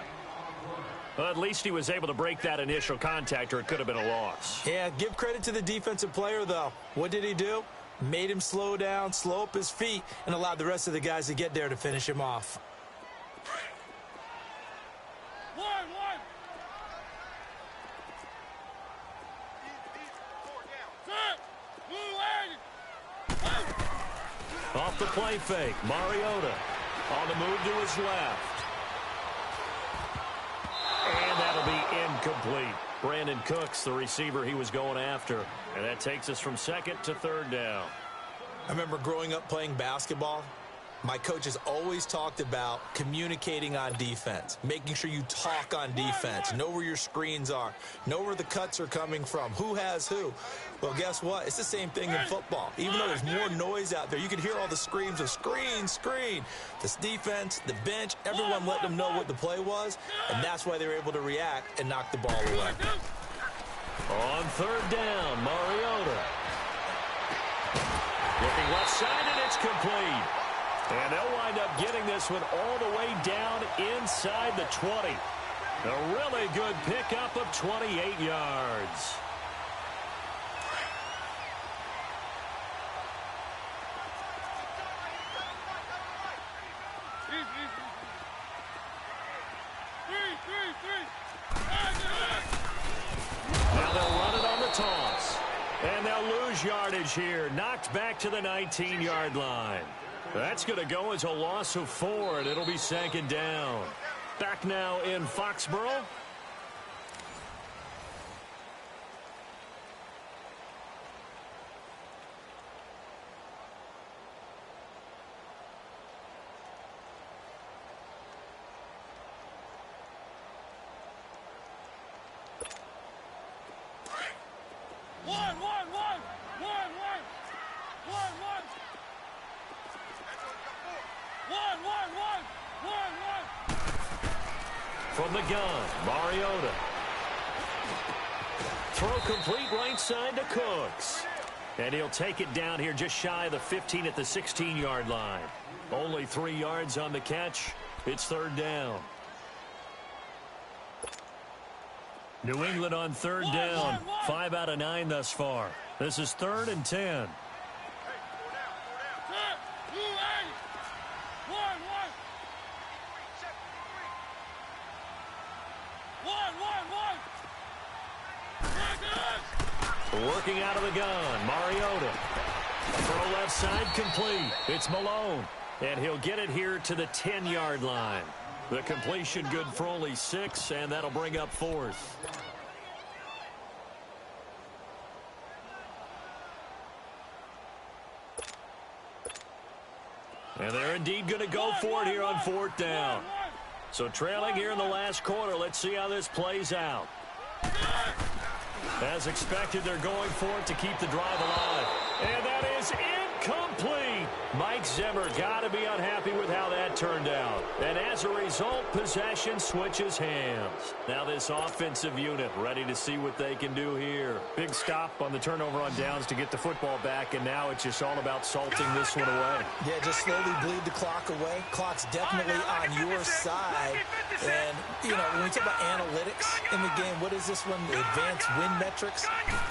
Speaker 4: Well, at least he was able to break that initial contact, or it could have been a loss.
Speaker 6: Yeah, give credit to the defensive player, though. What did he do? Made him slow down, slow up his feet, and allowed the rest of the guys to get there to finish him off.
Speaker 4: Off the play fake, Mariota on the move to his left. And that'll be incomplete. Brandon Cooks, the receiver he was going after. And that takes us from 2nd to 3rd down.
Speaker 6: I remember growing up playing basketball. My coaches always talked about communicating on defense, making sure you talk on defense, know where your screens are, know where the cuts are coming from, who has who. Well, guess what? It's the same thing in football. Even though there's more noise out there, you can hear all the screams of screen, screen. This defense, the bench, everyone let them know what the play was, and that's why they were able to react and knock the ball away.
Speaker 4: On 3rd down, Mariota. Looking left side, and it's complete. And they'll wind up getting this one all the way down inside the 20. A really good pickup of 28 yards. Now they'll run it on the toss. And they'll lose yardage here. Knocked back to the 19-yard line. That's going to go as a loss of 4, and it'll be 2nd down. Back now in Foxborough. From the gun, Mariota. Throw complete right side to Cooks. And he'll take it down here just shy of the 15 at the 16-yard line. Only 3 yards on the catch. It's 3rd down. New England on 3rd down. 5 out of 9 thus far. This is 3rd and 10. Working out of the gun, Mariota. Throw left side complete. It's Malone. And he'll get it here to the 10-yard line. The completion good for only 6, and that'll bring up 4th. And they're indeed going to go for it here on 4th down. So trailing here in the last quarter, let's see how this plays out. As expected, they're going for it to keep the drive alive. And that is incomplete. Mike Zimmer got to be unhappy with how that turned out. And as a result, possession switches hands. Now this offensive unit ready to see what they can do here. Big stop on the turnover on downs to get the football back, and now it's just all about salting this one away.
Speaker 6: Yeah, just slowly bleed the clock away. Clock's definitely on your side. And, you know, when we talk about analytics in the game, what is this one? The advanced win metrics?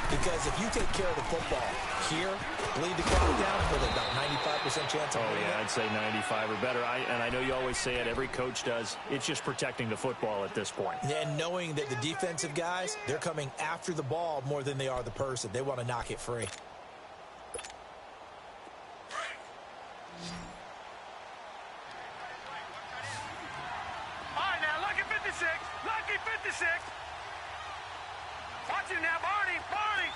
Speaker 6: Because if you take care of the football here, bleed the clock down, with about 95% chance of winning.
Speaker 4: I'd say 95 or better. And I know you always say it, every coach does. It's just protecting the football at this point.
Speaker 6: And knowing that the defensive guys, they're coming after the ball more than they are the person. They want to knock it free.
Speaker 5: All right, now, lucky 56. Lucky 56. Watch him now, Barney. Barney.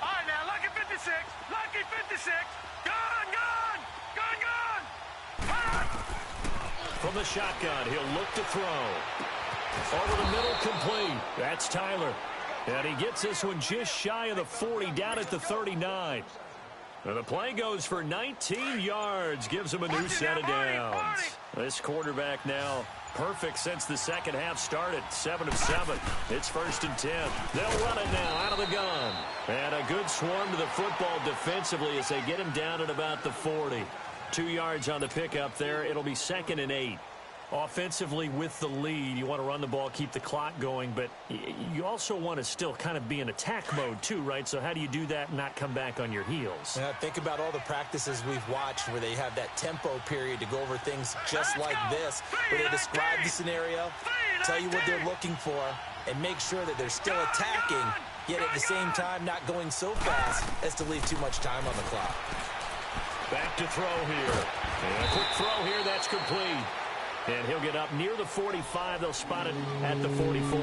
Speaker 5: All right, now, lucky 56. 56. Lucky 56. Gun, gun. Gun, gun. Gun.
Speaker 4: From the shotgun, he'll look to throw. Over the middle, complete. That's Tyler. And he gets this one just shy of the 40, down at the 39. And the play goes for 19 yards, gives him a new set of downs. This quarterback now perfect since the second half started. 7 of 7. It's 1st and 10. They'll run it now out of the gun. And a good swarm to the football defensively as they get him down at about the 40. 2 yards on the pickup there. It'll be 2nd and 8. Offensively with the lead, you want to run the ball, keep the clock going, but you also want to still kind of be in attack mode too, right? So how do you do that and not come back on your heels?
Speaker 6: Think about all the practices we've watched where they have that tempo period to go over things just like this, where they describe the scenario, tell you what they're looking for, and make sure that they're still attacking, yet at the same time not going so fast as to leave too much time on the clock.
Speaker 4: Back to throw here. And a quick throw here, that's complete. And he'll get up near the 45. They'll spot it at the 44.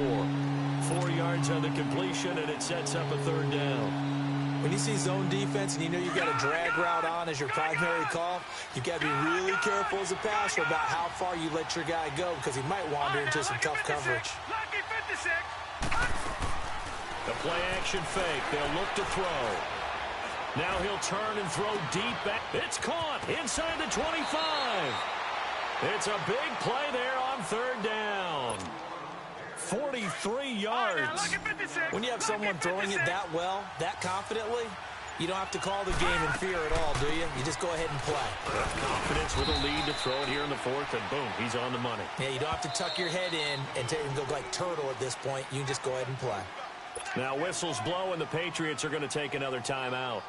Speaker 4: 4 yards on the completion, and it sets up a 3rd down.
Speaker 6: When you see zone defense and you know you've got a drag route on as your primary call, you've got to be really careful as a passer about how far you let your guy go because he might wander into some tough coverage.
Speaker 5: Lucky 56.
Speaker 4: The play action fake. They'll look to throw. Now he'll turn and throw deep back. It's caught inside the 25. It's a big play there on 3rd down. 43 yards.
Speaker 6: When you have someone throwing it that well, that confidently, you don't have to call the game in fear at all, do you? You just go ahead and play.
Speaker 4: Confidence with a lead to throw it here in the 4th, and boom, he's on the money.
Speaker 6: Yeah, you don't have to tuck your head in and go like turtle at this point. You can just go ahead and play.
Speaker 4: Now whistles blow, and the Patriots are going to take another timeout.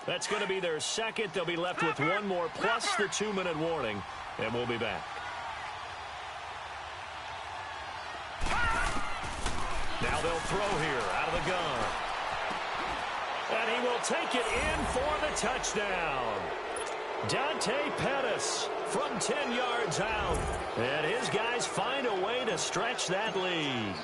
Speaker 4: That's going to be their 2nd. They'll be left with 1 more plus the 2-minute warning. And we'll be back. Now they'll throw here out of the gun. And he will take it in for the touchdown. Dante Pettis from 10 yards out. And his guys find a way to stretch that lead.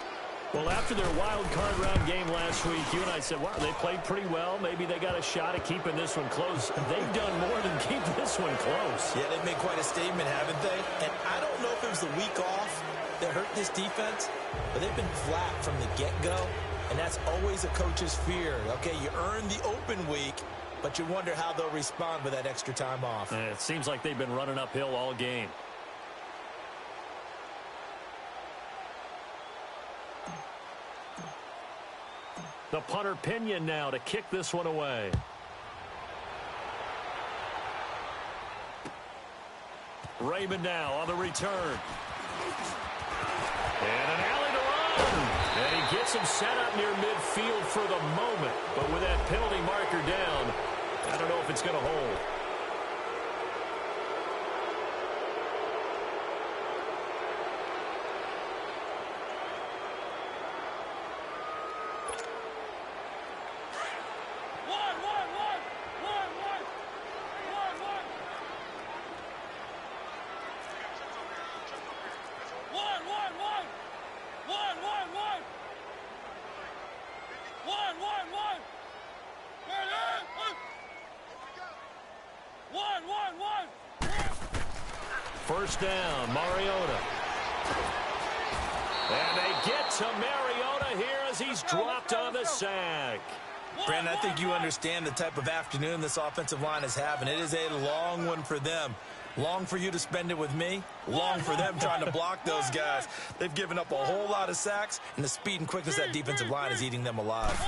Speaker 4: Well, after their wild card round game last week, you and I said, wow, they played pretty well. Maybe they got a shot at keeping this one close. They've done more than keep this one close.
Speaker 6: Yeah, they've made quite a statement, haven't they? And I don't know if it was the week off that hurt this defense, but they've been flat from the get-go, and that's always a coach's fear. Okay, you earn the open week, but you wonder how they'll respond with that extra time off.
Speaker 4: It seems like they've been running uphill all game. The punter Pinion now to kick this one away. Raymond now on the return. And an alley to run. And he gets him set up near midfield for the moment. But with that penalty marker down, I don't know if it's going to hold. First down, Mariota. And they get to Mariota here as he's dropped on the sack.
Speaker 6: Brandon, I think you understand the type of afternoon this offensive line is having. It is a long one for them. Long for you to spend it with me. Long for them trying to block those guys. They've given up a whole lot of sacks, and the speed and quickness of that defensive line is eating them alive.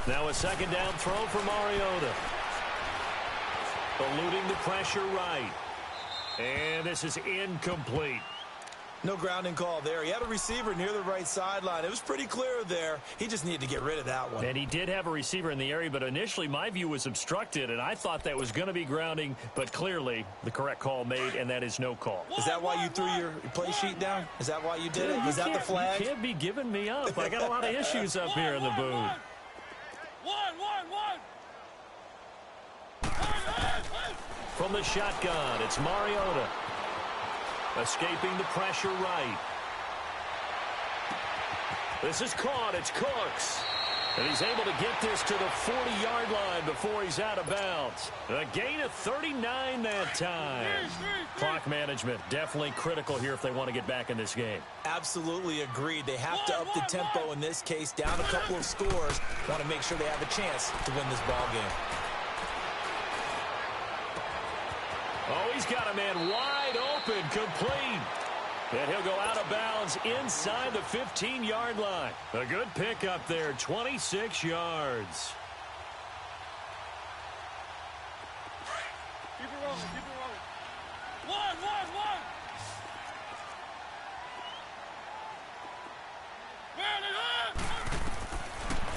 Speaker 4: Now a 2nd down throw for Mariota. Eluding the pressure right. And this is incomplete.
Speaker 6: No grounding call there. He had a receiver near the right sideline. It was pretty clear there. He just needed to get rid of that one.
Speaker 4: And he did have a receiver in the area, but initially my view was obstructed, and I thought that was going to be grounding, but clearly the correct call made, and that is no call.
Speaker 6: Is that why you threw your play sheet down? Is that why you did it? Was that the flag?
Speaker 4: You can't be giving me up. I got a lot of issues up here in the booth. From the shotgun, it's Mariota. Escaping the pressure right. This is caught. It's Cooks. And he's able to get this to the 40-yard line before he's out of bounds. A gain of 39 that time. Clock management definitely critical here if they want to get back in this game.
Speaker 6: Absolutely agreed. They have to up the tempo in this case, down a couple of scores. Want to make sure they have a chance to win this ball game.
Speaker 4: Oh, he's got a man wide open, complete. And he'll go out of bounds inside the 15-yard line. A good pickup there, 26 yards.
Speaker 5: Keep it rolling, keep it rolling. One.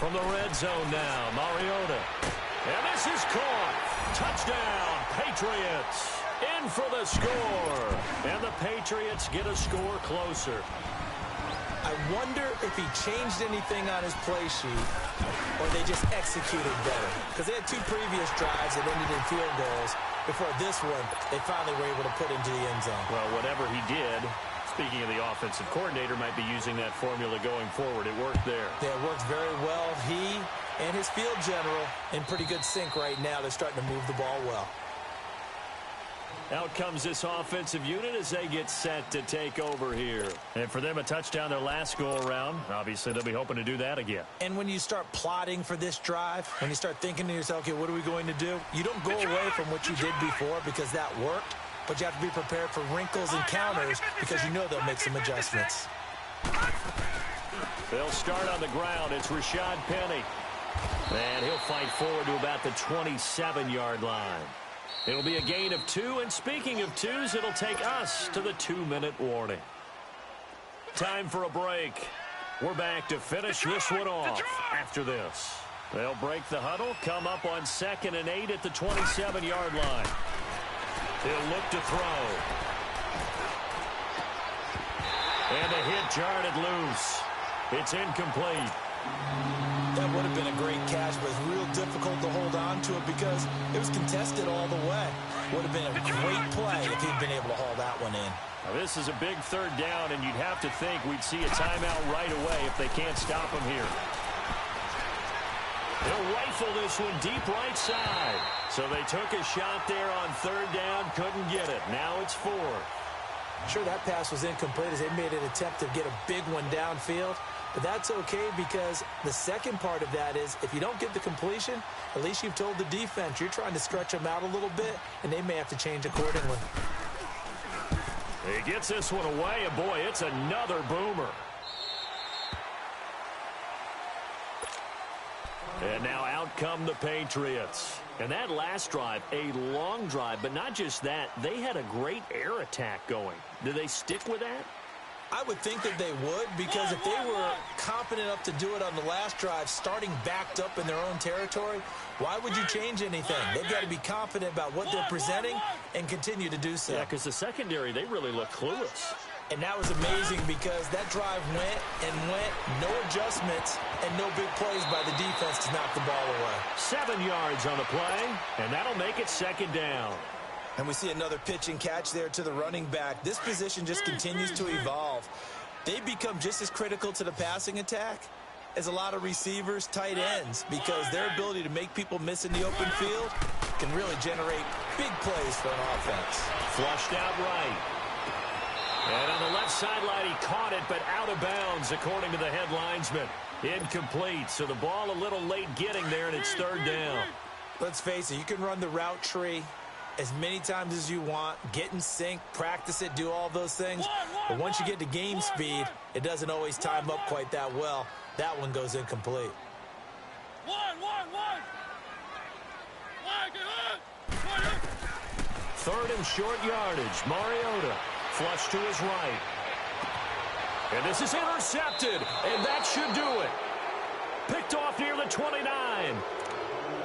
Speaker 4: From the red zone now, Mariota. And this is caught. Touchdown, Patriots. In for the score. And the Patriots get a score closer.
Speaker 6: I wonder if he changed anything on his play sheet or they just executed better. Because they had two previous drives that ended in field goals. Before this one, they finally were able to put into the end zone.
Speaker 4: Well, whatever he did, speaking of the offensive coordinator, might be using that formula going forward. It worked there.
Speaker 6: Yeah, it worked very well. He and his field general in pretty good sync right now. They're starting to move the ball well.
Speaker 4: Out comes this offensive unit as they get set to take over here. And for them, a touchdown their last go-around. Obviously, they'll be hoping to do that again.
Speaker 6: And when you start plotting for this drive, when you start thinking to yourself, okay, what are we going to do? You don't go away from what you did before because that worked, but you have to be prepared for wrinkles and counters because you know they'll make some adjustments.
Speaker 4: They'll start on the ground. It's Rashad Penny. And he'll fight forward to about the 27-yard line. It'll be a gain of 2, and speaking of 2s, it'll take us to the 2-minute warning. Time for a break. We're back to finish this one off after this. They'll break the huddle, come up on 2nd and 8 at the 27-yard line. He'll look to throw. And a hit jarred it loose. It's incomplete.
Speaker 6: That would have been a great catch, but it's real difficult to hold on to it because it was contested all the way. Would have been a great play if he'd been able to haul that one in.
Speaker 4: Now, this is a big 3rd down, and you'd have to think we'd see a timeout right away if they can't stop him here. They'll rifle this one deep right side. So they took a shot there on 3rd down, couldn't get it. Now it's 4.
Speaker 6: Sure, that pass was incomplete as they made an attempt to get a big one downfield. But that's okay because the second part of that is if you don't get the completion, at least you've told the defense you're trying to stretch them out a little bit, and they may have to change accordingly.
Speaker 4: He gets this one away, and boy, it's another boomer. And now out come the Patriots. And that last drive, a long drive, but not just that, they had a great air attack going. Do they stick with that?
Speaker 6: I would think that they would because if they were confident enough to do it on the last drive, starting backed up in their own territory, why would you change anything? They've got to be confident about what they're presenting and continue to do so.
Speaker 4: Yeah, because the secondary, they really look clueless.
Speaker 6: And that was amazing because that drive went and went, no adjustments, and no big plays by the defense to knock the ball away.
Speaker 4: 7 yards on the play, and that'll make it 2nd down.
Speaker 6: And we see another pitch and catch there to the running back. This position just continues to evolve. They become just as critical to the passing attack as a lot of receivers, tight ends, because their ability to make people miss in the open field can really generate big plays for an offense.
Speaker 4: Flushed out right. And on the left sideline, he caught it, but out of bounds, according to the head linesman. Incomplete, so the ball a little late getting there, and it's 3rd down.
Speaker 6: Let's face it, you can run the route tree as many times as you want, get in sync, practice it, do all those things. But once you get to game speed, it doesn't always time up quite that well. That one goes incomplete.
Speaker 4: 3rd and short yardage. Mariota flush to his right. And this is intercepted, and that should do it. Picked off near the 29.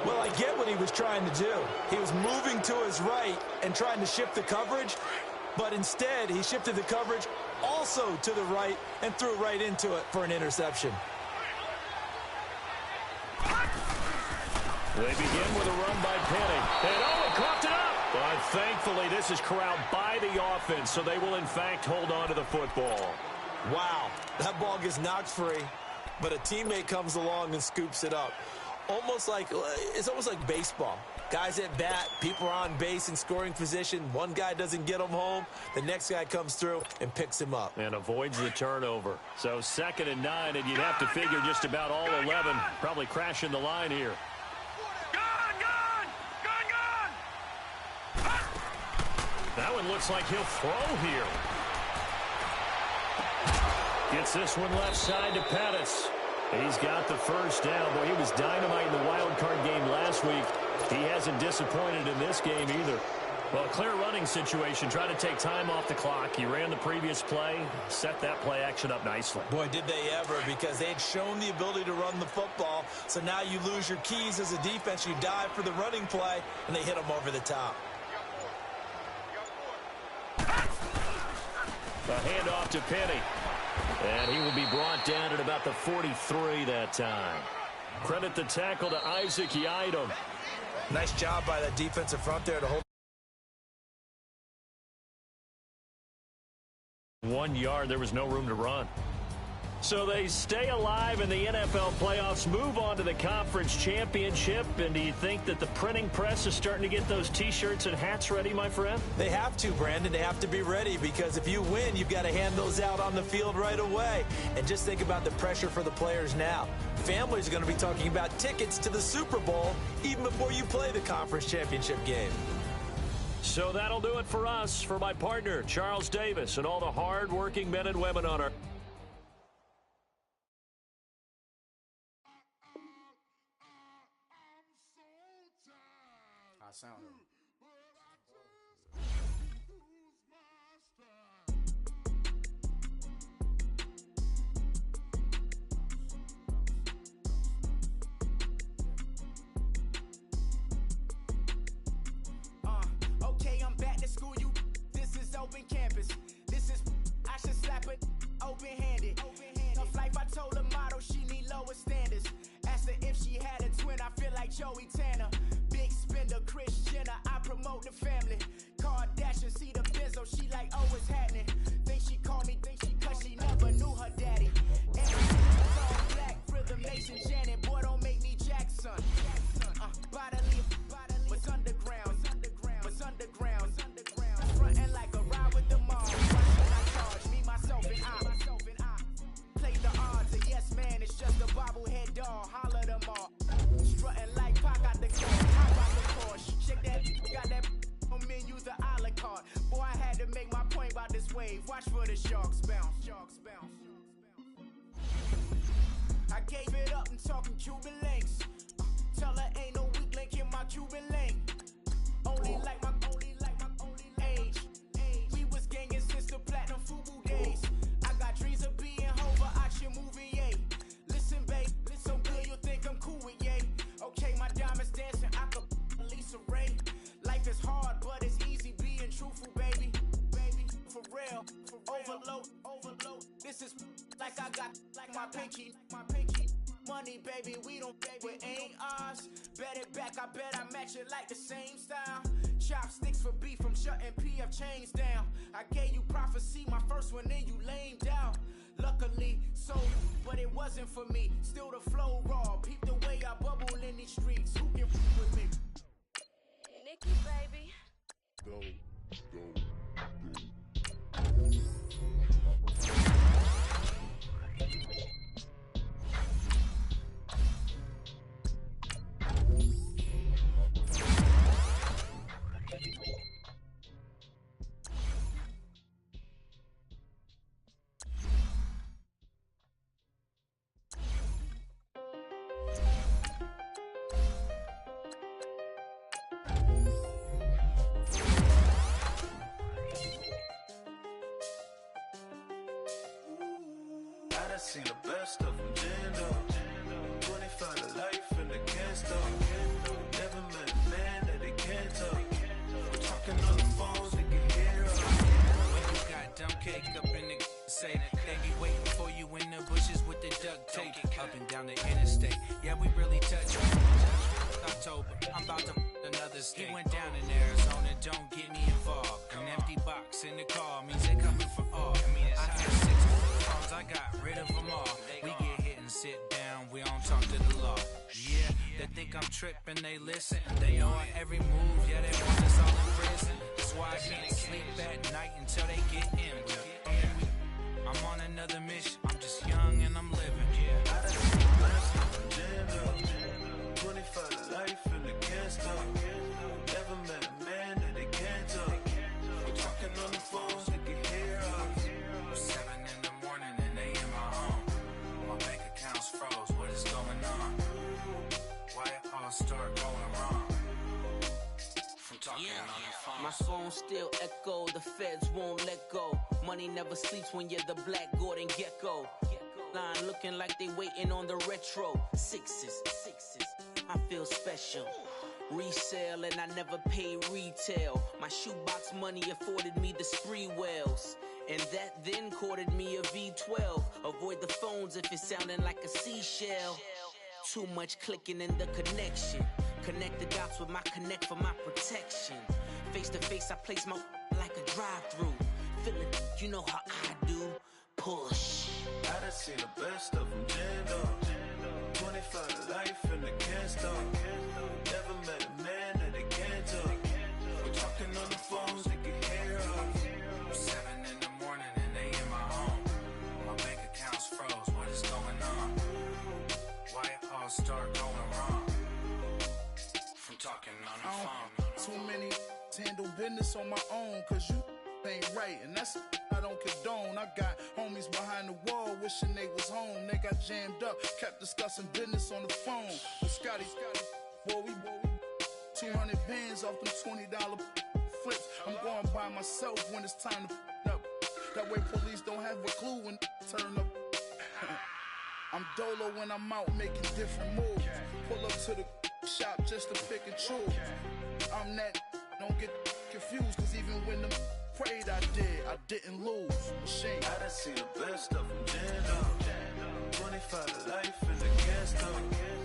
Speaker 6: Well, I get what he was trying to do. He was moving to his right and trying to shift the coverage, but instead he shifted the coverage also to the right and threw right into it for an interception.
Speaker 4: They begin with a run by Penny. And he coughed it up. But thankfully, this is corralled by the offense, so they will, in fact, hold on to the football.
Speaker 6: Wow, that ball gets knocked free. but a teammate comes along and scoops it up. It's almost like baseball. Guys at bat, people are on base in scoring position. One guy doesn't get him home. The next guy comes through and picks him up.
Speaker 4: And avoids the turnover. So 2nd and 9, and you'd have to figure just about all 11 probably crashing the line here. That one looks like he'll throw here. Gets this one left side to Pettis. He's got the first down. Boy, he was dynamite in the wild card game last week. He hasn't disappointed in this game either. Well, a clear running situation. Try to take time off the clock. He ran the previous play, set that play action up nicely.
Speaker 6: Boy, did they ever, because they had shown the ability to run the football. So now you lose your keys as a defense. You dive for the running play, and they hit him over the top.
Speaker 4: A handoff to Penny. And he will be brought down at about the 43 that time. Credit the tackle to Isaac Yiadom.
Speaker 6: Nice job by that defensive front there to hold.
Speaker 4: 1 yard, there was no room to run. So they stay alive in the NFL playoffs, move on to the conference championship. And do you think that the printing press is starting to get those T-shirts and hats ready, my friend?
Speaker 6: They have to, Brandon. They have to be ready, because if you win, you've got to hand those out on the field right away. And just think about the pressure for the players now. Families are going to be talking about tickets to the Super Bowl even before you play the conference championship game.
Speaker 4: So that'll do it for us. For my partner, Charles Davis, and all the hard-working men and women on our...
Speaker 3: Okay, I'm back to school. This is open campus. This is, I should slap it open-handed. Tough life, I told her motto, she need lower standards. Asked her if she had a twin, I feel like Joey Tanner. Big spender, Kris Jenner, I promote the family. Kardashian, see the Benzo, she like, oh, it's happening. Think she called me, cause she never knew her daddy. Everything's all black, Rhythm Nation, Janet, boy, don't make me Jackson. Bodily, what's underground, what's underground. Frontin' like a ride with the mob. Why should I charge me, myself, and I? Play the odds, a yes man, it's just a bobblehead doll. Holler them all. Strutting like Pac out the car. Hop out the Porsche. Shake that, got that on menus, the a la carte. Boy, I had to make my point about this wave. Watch for the sharks bounce. Sharks bounce. I gave it up and talking Cuban links. Tell her ain't no weak link in my Cuban link. Only like my age. We was gangin' since the platinum FUBU days. I got dreams of being Hova, I should movie, yay. Listen, babe, listen good, you'll think I'm cool with yay. Okay, my diamonds dancing, I could Lisa Ray. Life is hard, but it's easy being truthful, baby. For real, overload. This is like I got like my pinky. Money, baby, we don't pay, but ain't ours. Bet it back, I bet I match it like the same style. Chopsticks for beef, from shutting PF chains down. I gave you prophecy, my first one, then you lamed out. Luckily, so, but it wasn't for me. Still the flow raw, peep the way I bubble in these streets. Who can f with me?
Speaker 7: Nikki, baby.
Speaker 2: Go.
Speaker 8: I seen the best of them, Jando. 25 to life and they can't stop. Never met a man that they can't talk. Talking on the phones, they can hear us.
Speaker 9: When you got dumb cake up in the say that they be waiting for you in the bushes with the duct tape. Up and down the interstate, yeah, we really touch October, I'm about to another state. He went down in Arizona, don't get me involved. An empty box in the car means they coming for all. I had 6 phones, I got rid of them all. We get hit and sit think I'm tripping, they listen. They know our every move, yeah, they want us all in prison. That's why I can't sleep at night until they get in. I'm on another mission, I'm just young and I'm living. Yeah.
Speaker 8: I done seen the best of them jammed up. 25 to life and they can't stop. Never met a man that they can't talk. We're talking on the phones, they can hear us.
Speaker 9: 7 in the morning and they in my home. My bank account's froze, what is going on? Why it all start going wrong? From talking on the phone.
Speaker 3: My phone still echo, the feds won't let go. Money never sleeps when you're the black Gordon Gecko. Line looking like they waiting on the retro. Sixes, I feel special. Resale and I never pay retail. My shoebox money afforded me the spree wells. And that then courted me a V12. Avoid the phones if it's sounding like a seashell. Too much clicking in the connection. Connect the dots with my connect for my protection. Face to face, I place my like a drive-through. Feeling, you know how I do. Push.
Speaker 8: I done seen the best of them jammed up. 25 to life and they can't stop. Never met a man that they can't talk. We're talking on the phones, they can hear us.
Speaker 9: 7 in the morning and they in my home. My bank account's froze, what is going on? Why it all start going wrong? From talking on the phone.
Speaker 10: Too many handle business on my own, cause you ain't right, and that's I don't condone. I got homies behind the wall wishing they was home. They got jammed up, kept discussing business on the phone. With Scotty, boy, we 200 bands off them $20 flips. I'm going by myself when it's time to f up. That way police don't have a clue when turn up. I'm dolo when I'm out making different moves. Pull up to the shop just to pick and choose. I'm that, don't get confused, cause even when them prayed I didn't lose. Machine.
Speaker 8: I done seen the best of them jammed up. 25 to life and they can't stop.